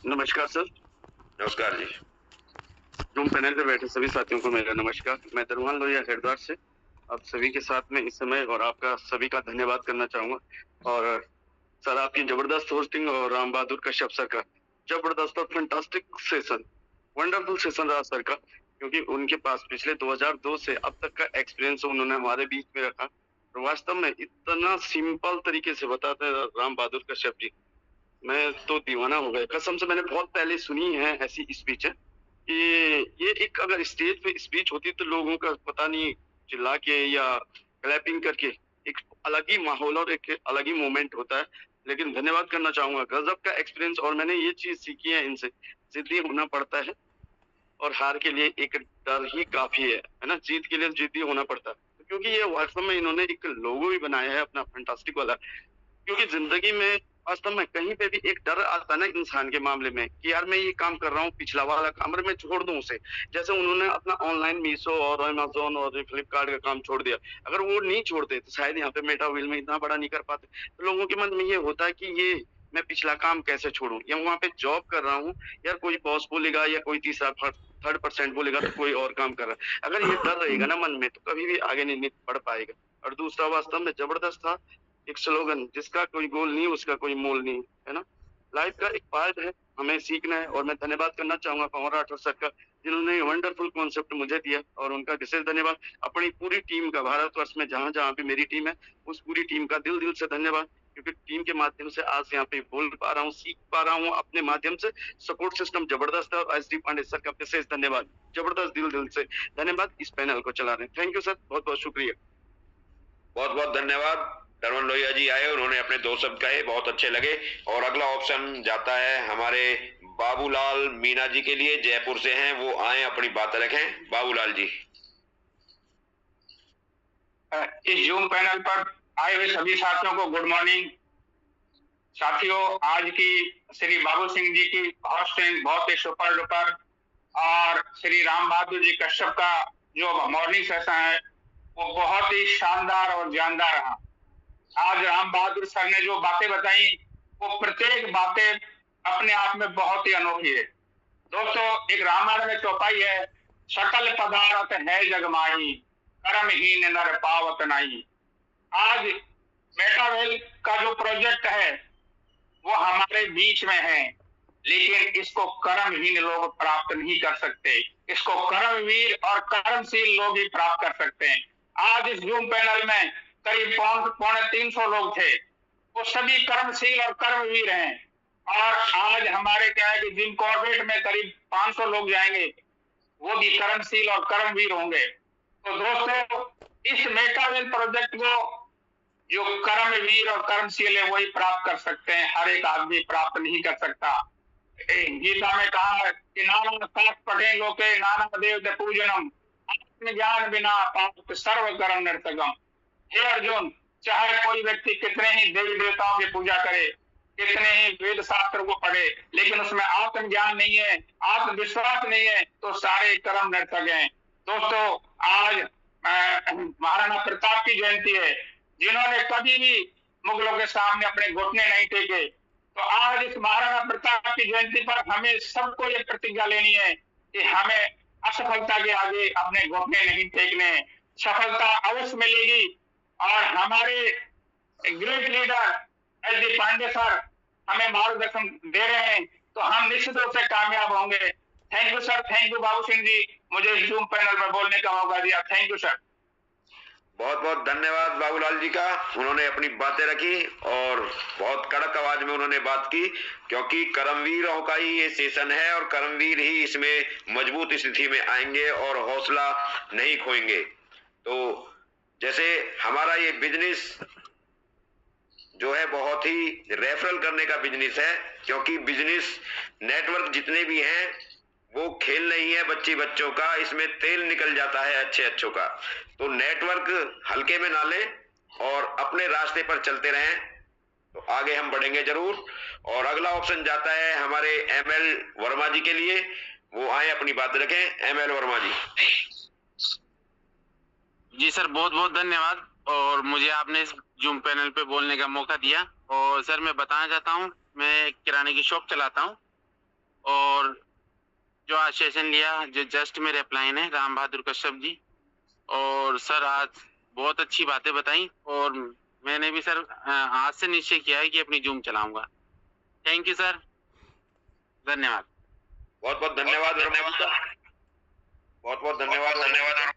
नमस्कार सर। नमस्कार जी। Zoom panel पे बैठे सभी साथियों को मेरा नमस्कार। मैं दरवान लोहिया हरिद्वार से आप सभी के साथ में इस समय और आपका सभी का धन्यवाद करना चाहूँगा। और सर आपकी ज़बरदस्त होस्टिंग और राम बहादुर कश्यप सर का ज़बरदस्त और फैंटास्टिक सेशन, वंडरफुल सेशन रहा सर का, क्योंकि उनके पास पिछले 2002 से अब तक का एक्सपीरियंस उन्होंने हमारे बीच में रखा। और वास्तव में इतना सिंपल तरीके से बताते हैं राम बहादुर कश्यप जी, मैं तो दीवाना हो गया। कसम से मैंने बहुत पहले सुनी है ऐसी स्पीचें कि ये एक अगर स्टेज पे स्पीच होती तो लोगों का पता नहीं चिल्ला के या क्लैपिंग करके एक अलग ही माहौल और एक अलग ही मोमेंट होता है। लेकिन धन्यवाद करना चाहूँगा, गज़ब का एक्सपीरियंस। और मैंने ये चीज़ सीखी है इनसे, ज़िद्दी होना पड़ता है और हार के लिए एक डर ही काफ़ी है ना? जीत के लिए ज़िद्दी होना पड़ता है। क्योंकि ये वास्तव में इन्होंने एक लोगो भी बनाया है अपना फैंटास्टिक वाला। क्योंकि ज़िंदगी में वास्तव में कहीं पे भी एक डर आता है ना इंसान के मामले में कि यार मैं ये काम कर रहा हूँ, पिछला वाला काम अरे मैं छोड़ दूँ उसे। जैसे उन्होंने अपना ऑनलाइन मीशो और अमेज़न और फ्लिपकार्ट का काम छोड़ दिया। अगर वो नहीं छोड़ते तो शायद यहाँ पे मेटावर्ल्ड में इतना बड़ा नहीं कर पाते। तो लोगों के मन में ये होता है कि ये मैं पिछला काम कैसे छोड़ूँ, या वहाँ पे जॉब कर रहा हूँ, यार कोई बॉस बोलेगा या कोई तीसरा थर्ड पर्सेंट बोलेगा तो कोई और काम कर रहा है। अगर ये डर रहेगा ना मन में तो कभी भी आगे नहीं बढ़ पाएगा। और दूसरा वास्तव में ज़बरदस्त था एक स्लोगन, जिसका कोई गोल नहीं उसका कोई मोल नहीं, है ना? लाइफ का एक पार्ट है, हमें सीखना है। और मैं धन्यवाद करना चाहूँगा पवन राठौर सर का, जिन्होंने वंडरफुल कॉन्सेप्ट मुझे दिया, और उनका विशेष धन्यवाद अपनी पूरी टीम का, भारतवर्ष में जहाँ-जहाँ भी मेरी टीम है, उस पूरी टीम का दिल-दिल से धन्यवाद। क्योंकि टीम के माध्यम से आज यहाँ पे बोल पा रहा हूँ, सीख पा रहा हूँ अपने माध्यम से। सपोर्ट सिस्टम ज़बरदस्त है और एसडी पांडे सर का विशेष धन्यवाद। ज़बरदस्त दिल-दिल से धन्यवाद इस पैनल को चला रहे हैं। थैंक यू सर, बहुत-बहुत शुक्रिया। बहुत-बहुत धन्यवाद। दरवान लोहिया जी आए, उन्होंने अपने 2 शब्द कहे, बहुत अच्छे लगे। और अगला ऑप्शन जाता है हमारे बाबूलाल मीणा जी के लिए, जयपुर से हैं, वो आए अपनी बातें रखें। बाबूलाल जी। इस जूम पैनल पर आए हुए सभी साथियों को गुड मॉर्निंग। साथियों, आज की श्री बाबू सिंह जी की होस्टिंग बहुत ही सुपर डुपर, और श्री राम बहादुर जी कश्यप का जो मॉर्निंग सेशन है वो बहुत ही शानदार और जानदार रहा। आज राम बहादुर सर ने जो बातें बताई वो प्रत्येक बातें अपने आप में बहुत ही अनोखी है। दोस्तों, एक रामायण में चौपाई है, सकल पदार्थ है जगमाही, कर्महीन नर पावत नाही। आज मेटावेल का जो प्रोजेक्ट है वो हमारे बीच में है, लेकिन इसको कर्महीन लोग प्राप्त नहीं कर सकते, इसको कर्मवीर और कर्मशील लोग ही प्राप्त कर सकते हैं। आज इस जूम पैनल में करीब 350 लोग थे, वो सभी कर्मशील और कर्मवीर हैं। और आज हमारे क्या है कि जिम कॉर्बेट में करीब 500 लोग जाएंगे, वो भी कर्मशील और कर्मवीर होंगे। तो दोस्तों, इस मेटावेल प्रोजेक्ट को जो कर्मवीर और कर्मशील है वही प्राप्त कर सकते हैं, हर एक आदमी प्राप्त नहीं कर सकता। गीता में कहा कि नाना शास्त्र पठे लोके नाना देव पूजनम, आत्मज्ञान बिना पाप सर्व कर्म नर्तकम। हे अर्जुन, चाहे कोई व्यक्ति कितने ही देवी देवताओं की पूजा करे, कितने ही वेद शास्त्र को पढ़े, लेकिन उसमें आत्मज्ञान नहीं है, आत्मविश्वास नहीं है, तो सारे कर्म नर्तक हैं। दोस्तों, आज महाराणा प्रताप की जयंती है, जिन्होंने कभी भी मुगलों के सामने अपने घुटने नहीं टेके। तो आज इस महाराणा प्रताप की जयंती पर हमें सबको ये प्रतिज्ञा लेनी है कि हमें असफलता के आगे अपने घुटने नहीं टेकने, सफलता अवश्य मिलेगी। और हमारे great leader S D Pandey sir हमें मार्गदर्शन दे रहे हैं, तो हम निश्चित रूप से कामयाब होंगे। Thank you sir, thank you Babu Singh ji, मुझे इस जूम पैनल पर बोलने का मौका दिया। Thank you sir. बहुत बहुत धन्यवाद बाबूलाल जी का, उन्होंने अपनी बातें रखी और बहुत कड़क आवाज में उन्होंने बात की, क्योंकि कर्मवीरों का ही ये सेशन है और कर्मवीर ही इसमें मजबूत स्थिति में आएंगे और हौसला नहीं खोएंगे। तो जैसे हमारा ये बिजनेस जो है बहुत ही रेफरल करने का बिजनेस है, क्योंकि बिजनेस नेटवर्क जितने भी हैं वो खेल नहीं है बच्चों का, इसमें तेल निकल जाता है अच्छों का। तो नेटवर्क हल्के में ना ले और अपने रास्ते पर चलते रहें, तो आगे हम बढ़ेंगे जरूर। और अगला ऑप्शन जाता है हमारे एमएल वर्मा जी के लिए, वो आए अपनी बात रखें। एमएल वर्मा जी। जी सर, बहुत बहुत धन्यवाद, और मुझे आपने इस जूम पैनल पे बोलने का मौका दिया। और सर, मैं बताना चाहता हूँ, मैं किराने की शॉप चलाता हूँ, और जो आज सेशन लिया, जो जस्ट मेरे अपलाइन है, राम बहादुर कश्यप जी। और सर आज बहुत अच्छी बातें बताई और मैंने भी सर आज से निश्चय किया है कि अपनी जूम चलाऊंगा। थैंक यू सर, धन्यवाद। बहुत बहुत धन्यवाद, बहुत बहुत धन्यवाद।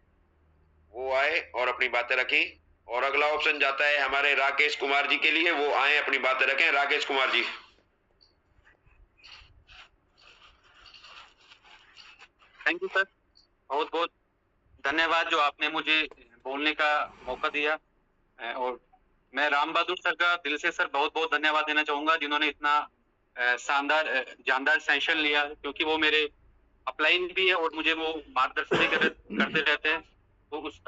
वो आए और अपनी बातें रखी। और अगला ऑप्शन जाता है हमारे राकेश कुमार जी के लिए, वो आए अपनी बातें रखें। Rakesh Kumar ji. Thank you sir, बहुत बहुत धन्यवाद जो आपने मुझे बोलने का मौका दिया। और मैं राम बहादुर सर का दिल से सर बहुत बहुत धन्यवाद देना चाहूंगा, जिन्होंने इतना शानदार जानदार सेशन लिया, क्योंकि वो मेरे अपलाइन भी है और मुझे वो मार्गदर्शन भी करते रहते हैं। तो उस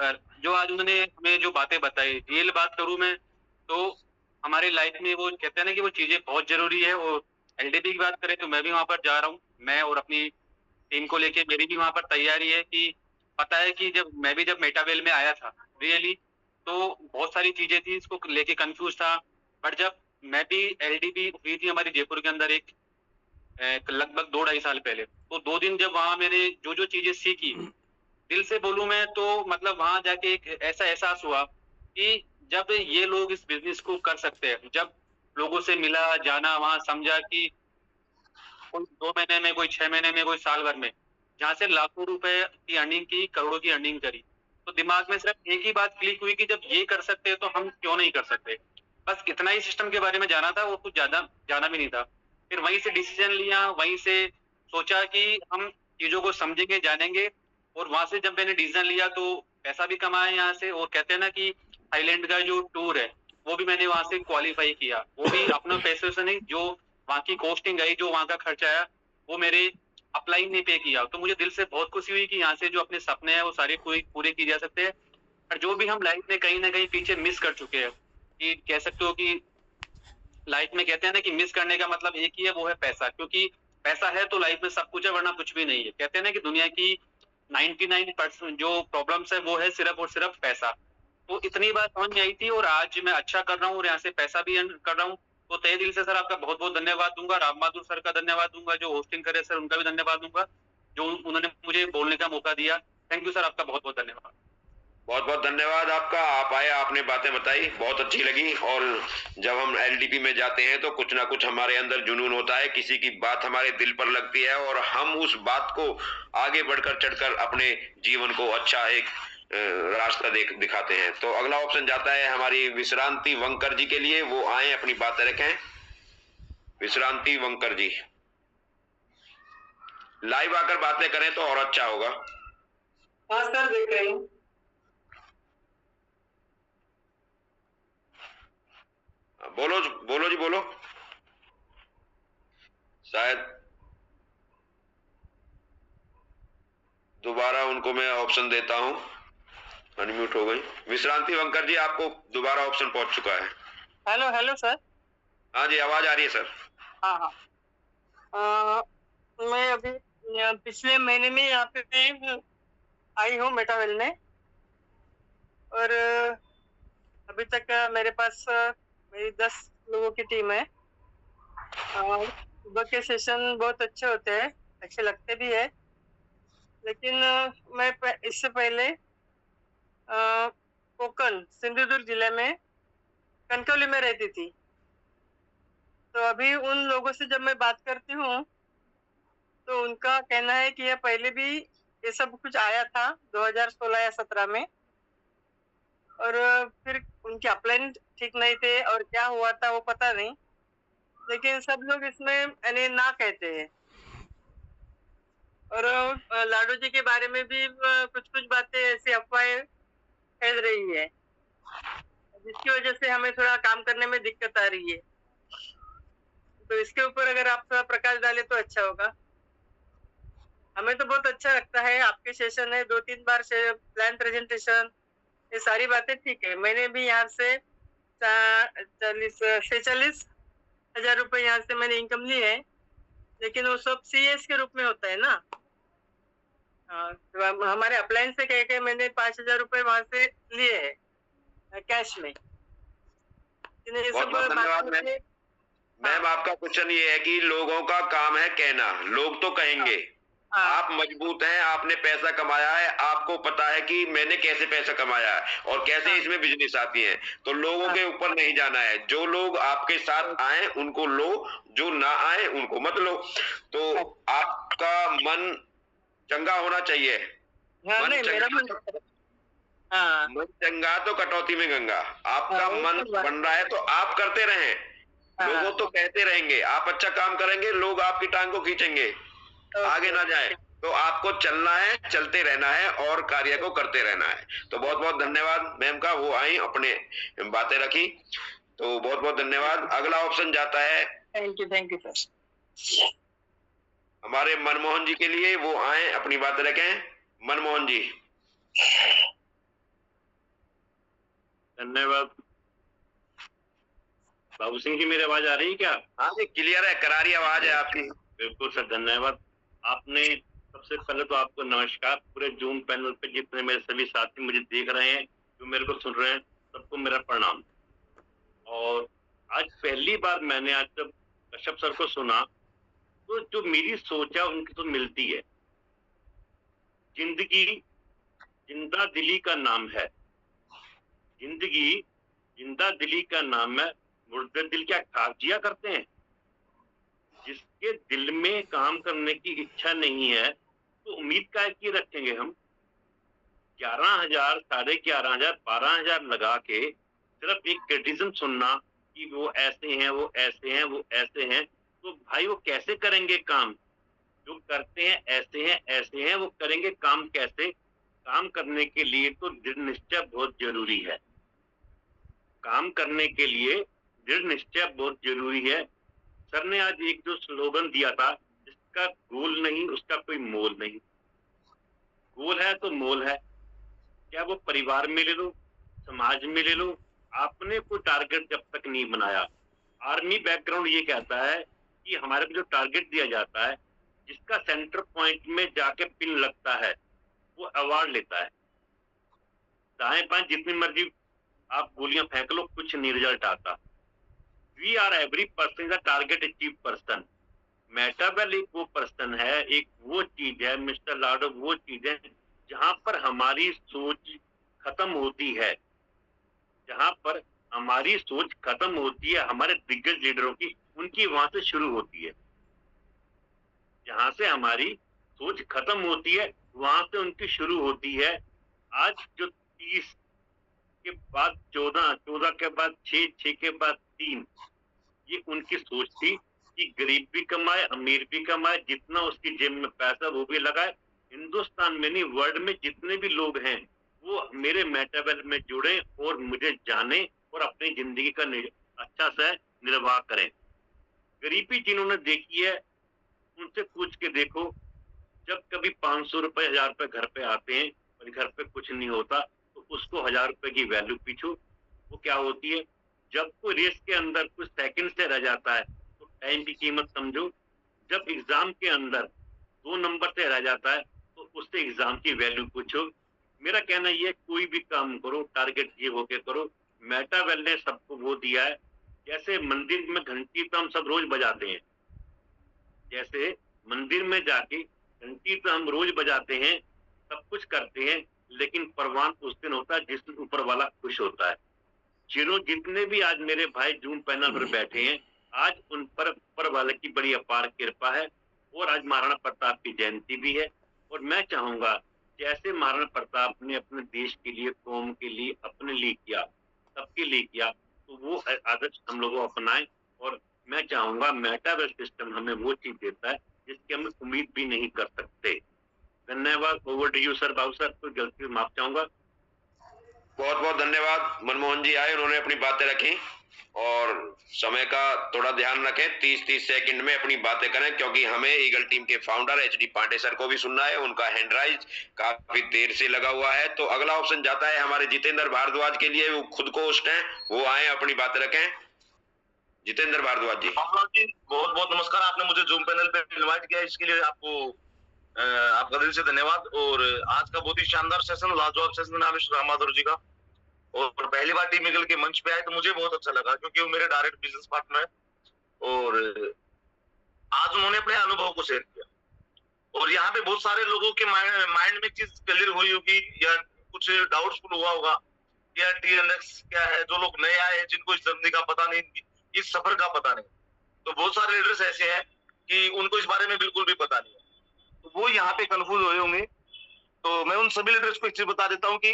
जो आज उन्होंने हमें जो बातें बताई, रियल बात करूं मैं तो हमारे लाइफ में वो कहते हैं ना कि वो चीजें बहुत जरूरी है। और एलडीपी की बात करें तो मैं भी वहां पर जा रहा हूँ, मैं और अपनी टीम को लेके मेरी भी वहां पर तैयारी है। कि पता है कि जब मेटावेल में आया था रियली, तो बहुत सारी चीजें थी, इसको लेके कंफ्यूज था। बट जब मैं भी एलडीपी हुई थी हमारी जयपुर के अंदर एक लगभग 2-2.5 साल पहले, तो 2 दिन जब वहां मैंने जो जो चीजें सीखी, दिल से बोलूं मैं तो मतलब वहां जाके एक ऐसा एहसास हुआ कि जब ये लोग इस बिजनेस को कर सकते हैं, जब लोगों से मिला, जाना, वहां समझा कि कोई 2 महीने में, कोई 6 महीने में, कोई साल भर में, जहां से लाखों रुपए की अर्निंग की, करोड़ों की अर्निंग करी, तो दिमाग में सिर्फ एक ही बात क्लिक हुई कि जब ये कर सकते हैं तो हम क्यों नहीं कर सकते। बस इतना ही सिस्टम के बारे में जाना था, और कुछ ज्यादा जाना भी नहीं था। फिर वहीं से डिसीजन लिया, वहीं से सोचा कि हम चीजों को समझेंगे, जानेंगे। और वहां से जब मैंने डिसीजन लिया तो पैसा भी कमाया यहाँ से। और कहते हैं ना कि थाईलैंड का जो टूर है वो भी मैंने वहां से क्वालिफाई किया, वो भी अपने पैसे से नहीं, जो वहां की कॉस्टिंग आई, जो वहां का खर्चा आया, वो मेरे अपलाइन ने पे किया। तो मुझे दिल से बहुत खुशी हुई कि यहाँ से जो अपने सपने हैं वो सारे पूरे किए जा सकते हैं। और जो भी हम लाइफ में कहीं ना कहीं पीछे मिस कर चुके हैं, कि कह सकते हो कि लाइफ में कहते हैं ना कि मिस करने का मतलब एक ही है, वो है पैसा। क्योंकि पैसा है तो लाइफ में सब कुछ है, वरना कुछ भी नहीं है। कहते हैं ना कि दुनिया की 99% जो प्रॉब्लम्स है वो है सिर्फ और सिर्फ पैसा। तो इतनी बात समझ में आई थी, और आज मैं अच्छा कर रहा हूँ और यहाँ से पैसा भी अर्न कर रहा हूँ। तो तहे दिल से सर आपका बहुत बहुत धन्यवाद दूंगा। राम बहादुर सर का धन्यवाद दूंगा, जो होस्टिंग करे सर, उनका भी धन्यवाद दूंगा, जो उन्होंने मुझे बोलने का मौका दिया। थैंक यू सर, आपका बहुत बहुत धन्यवाद। बहुत बहुत धन्यवाद आपका। आप आए, आपने बातें बताई, बहुत अच्छी लगी। और जब हम एलडीपी में जाते हैं तो कुछ ना कुछ हमारे अंदर जुनून होता है, किसी की बात हमारे दिल पर लगती है और हम उस बात को आगे बढ़कर चढ़कर अपने जीवन को अच्छा एक रास्ता दिखाते हैं। तो अगला ऑप्शन जाता है हमारी विश्रांति वंकर जी के लिए, वो आए अपनी बातें रखें। विश्रांति वंकर जी, लाइव आकर बातें करें तो और अच्छा होगा। हाँ सर, देख रही हूँ। बोलो बोलो जी, बोलो। शायद दोबारा उनको मैं ऑप्शन देता हूं, अनम्यूट हो गई। विश्रांति वंकर जी, आपको दोबारा ऑप्शन पहुंच चुका है। Hello hello sir. हाँ जी, आवाज आ रही है सर। हाँ हाँ, मैं अभी पिछले महीने में यहाँ पे आई हूँ मेटावेल में, और अभी तक मेरे पास मेरी 10 लोगों की टीम है। सुबह के सेशन बहुत अच्छे होते हैं, अच्छे लगते भी है। लेकिन मैं इससे पहले कोकण सिंधुदुर्ग जिले में कनकौली में रहती थी। तो अभी उन लोगों से जब मैं बात करती हूँ तो उनका कहना है कि ये पहले भी ये सब कुछ आया था 2016 या 17 में, और फिर उनके अपलाइन ठीक नहीं थे और क्या हुआ था वो पता नहीं। लेकिन सब लोग इसमें यानी ना कहते हैं। और लाडो जी के बारे में भी कुछ कुछ बातें ऐसी अफवाहें फैल रही है, जिसकी वजह से हमें थोड़ा काम करने में दिक्कत आ रही है। तो इसके ऊपर अगर आप थोड़ा प्रकाश डालें तो अच्छा होगा। हमें तो बहुत अच्छा लगता है, आपके सेशन है 2-3 बार से प्लान प्रेजेंटेशन, ये सारी बातें ठीक है। मैंने भी यहाँ से 46 हजार रुपए यहाँ से मैंने इनकम ली है, लेकिन वो सब CS के रूप में होता है ना। तो हमारे अपलाइन से कह के मैंने 5,000 रुपए वहां से लिए है कैश में। बहुत बहुत धन्यवाद। मैम आपका क्वेश्चन ये है कि लोगों का काम है कहना, लोग तो कहेंगे, आप मजबूत हैं, आपने पैसा कमाया है, आपको पता है कि मैंने कैसे पैसा कमाया है और कैसे इसमें बिजनेस आती है, तो लोगों के ऊपर नहीं जाना है। जो लोग आपके साथ आए उनको लो, जो ना आए उनको मत लो। तो आपका मन चंगा होना चाहिए। मन चंगा तो कटौती में गंगा। आपका मन बन रहा है तो आप करते रहें, लोगों तो कहते रहेंगे, आप अच्छा काम करेंगे, लोग आपकी टांग को खींचेंगे, आगे ना जाए। तो आपको चलना है, चलते रहना है और कार्य को करते रहना है। तो बहुत बहुत धन्यवाद मैम का, वो आई अपने बातें रखी, तो बहुत बहुत धन्यवाद। अगला ऑप्शन जाता है थैंक यू सर। हमारे मनमोहन जी के लिए, वो आए अपनी बातें रखें। मनमोहन जी। धन्यवाद। बाबू सिंह जी, मेरी आवाज आ रही है क्या? हाँ जी, क्लियर है, करारी आवाज है आपकी। बिल्कुल सर, धन्यवाद। आपने सबसे पहले तो आपको नमस्कार। पूरे जूम पैनल पे जितने मेरे सभी साथी मुझे देख रहे हैं, जो मेरे को सुन रहे हैं, सबको मेरा प्रणाम। और आज पहली बार मैंने आज जब कश्यप सर को सुना तो जो मेरी सोच है उनकी तो मिलती है। जिंदगी जिंदा दिली का नाम है, जिंदगी जिंदा दिली का नाम है, मुर्दे दिल क्या खाक जिया करते हैं। जिसके दिल में काम करने की इच्छा नहीं है तो उम्मीद का की रखेंगे हम। 11,000, 11,500, 12,000 लगा के सिर्फ एक क्रिटिसिज्म सुनना कि वो ऐसे हैं, वो ऐसे हैं, वो ऐसे हैं, तो भाई वो कैसे करेंगे काम? जो करते हैं ऐसे हैं, ऐसे हैं, वो करेंगे काम कैसे? काम करने के लिए तो दृढ़ निश्चय बहुत जरूरी है। काम करने के लिए दृढ़ निश्चय बहुत जरूरी है। सर ने आज एक जो स्लोगन दिया था, जिसका गोल नहीं उसका कोई मोल नहीं। गोल है तो मोल है, क्या वो परिवार में ले लो, समाज में ले लो, आपने कोई टारगेट जब तक नहीं बनाया। आर्मी बैकग्राउंड ये कहता है कि हमारे को जो टारगेट दिया जाता है, जिसका सेंटर पॉइंट में जाके पिन लगता है, वो अवार्ड लेता है। दाएं बाएं जितनी मर्जी आप गोलियां फेंक लो, कुछ नहीं रिजल्ट आता। We are every person is a target achieve person. मेटावेल एक वो पर्सन है, एक वो चीज है, मिस्टर लाडो वो चीज है जहां पर हमारी सोच खत्म होती है, जहां पर हमारी सोच खत्म होती है। हमारे दिग्गज लीडरों की, उनकी वहां से शुरू होती है। जहां से हमारी सोच खत्म होती है, वहां से उनकी शुरू होती है। आज जो 30 के बाद 14, 14 के बाद 6, 6 के बाद 3, ये उनकी सोच थी कि गरीब भी कमाए, अमीर भी कमाए, जितना उसकी जेब में पैसा वो भी लगाए। हिंदुस्तान में नहीं, वर्ल्ड में जितने भी लोग हैं वो मेरे मेटावेल में जुड़े और मुझे जाने और अपनी जिंदगी का अच्छा से निर्वाह करें। गरीबी जिन्होंने देखी है उनसे पूछ के देखो, जब कभी 500 रुपए, 1000 रुपए घर पे आते हैं और घर पे कुछ नहीं होता, तो उसको 1000 रुपए की वैल्यू पूछो, वो क्या होती है। जब कोई रेस के अंदर कुछ सेकंड से रह जाता है तो टाइम की कीमत समझो। जब एग्जाम के अंदर 2 नंबर से रह जाता है तो उससे एग्जाम की वैल्यू पूछो। मेरा कहना यह है, कोई भी काम करो टारगेट ये होके करो। मेटावेल ने सबको वो दिया है। जैसे मंदिर में घंटी तो हम सब रोज बजाते हैं, जैसे मंदिर में जाके घंटी तो हम रोज बजाते हैं, सब कुछ करते हैं, लेकिन परवान उस दिन होता है जिस दिन ऊपर वाला खुश होता है। जितने भी आज मेरे भाई जूम पैनल पर बैठे हैं, आज उन पर ऊपर वाले की बड़ी अपार कृपा है। और आज महाराणा प्रताप की जयंती भी है। और मैं चाहूंगा जैसे महाराणा प्रताप ने अपने देश के लिए, कौम के लिए, अपने लिए किया, सबके लिए किया, तो वो आदर्श हम लोग अपनाएं। और मैं चाहूंगा मेटावेल सिस्टम हमें वो चीज देता है जिसकी हम उम्मीद भी नहीं कर सकते। धन्यवाद। Over to you sir. Babu sir, कोई गलती माफ चाहूंगा। बहुत बहुत धन्यवाद। मनमोहन जी आए, उन्होंने अपनी बातें रखी और समय का थोड़ा ध्यान रखें, 30-30 सेकंड में अपनी बातें करें, क्योंकि हमें ईगल टीम के फाउंडर HD पांडे सर को भी सुनना है। उनका हैंड राइज काफी देर से लगा हुआ है। तो अगला ऑप्शन जाता है हमारे जितेंद्र भारद्वाज के लिए, वो खुद को होस्ट हैं, वो आए अपनी बातें रखें। जितेंद्र भारद्वाज जी। बहुत बहुत नमस्कार। आपने मुझे जूम पैनल पे इनवाइट किया, इसके लिए आपका दिल से धन्यवाद। और आज का बहुत ही शानदार सेशन, लाजवाब सेशन है मिस्टर राम बहादुर जी का। और पहली बार टीम ईगल के मंच पे आए तो मुझे बहुत अच्छा लगा, क्योंकि वो मेरे डायरेक्ट बिजनेस पार्टनर है और आज उन्होंने अपने अनुभव को शेयर किया और यहाँ पे बहुत सारे लोगों के माइंड में चीज क्लियर हुई होगी या कुछ डाउटफुल हुआ होगा या TNX क्या है। जो लोग नए आए हैं जिनको इस जर्नी का पता नहीं, इस सफर का पता नहीं, तो बहुत सारे लीडर्स ऐसे हैं कि उनको इस बारे में बिल्कुल भी पता नहीं है, तो वो यहाँ पे कंफ्यूज हुए होंगे। तो मैं उन सभी लीडर्स को एक चीज बता देता हूँ कि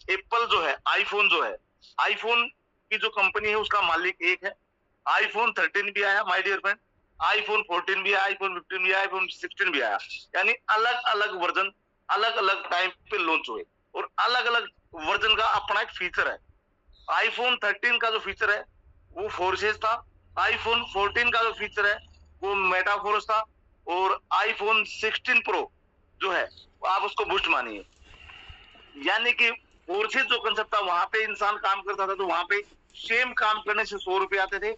एप्पल जो है, आईफोन जो है, आईफोन की जो कंपनी है उसका मालिक एक है। आईफोन 13 भी आया माय डियर फ्रेंड, आईफोन 14 भी आया, आईफोन 15 भी आया, आईफोन 16 भी आया, यानी अलग अलग वर्जन अलग अलग टाइम पे लॉन्च हुए और अलग अलग वर्जन का अपना एक फीचर है। आईफोन 13 का जो फीचर है वो फोर्सेस था, आईफोन 14 का जो फीचर है वो मेटाफोर्स था और आईफोन 16 प्रो जो है आप उसको बूस्ट मानिए। यानी कि फोर्सेस जो कंसेप्ट था वहां पे इंसान काम करता था तो वहां पे सेम काम करने से 100 रुपए आते थे।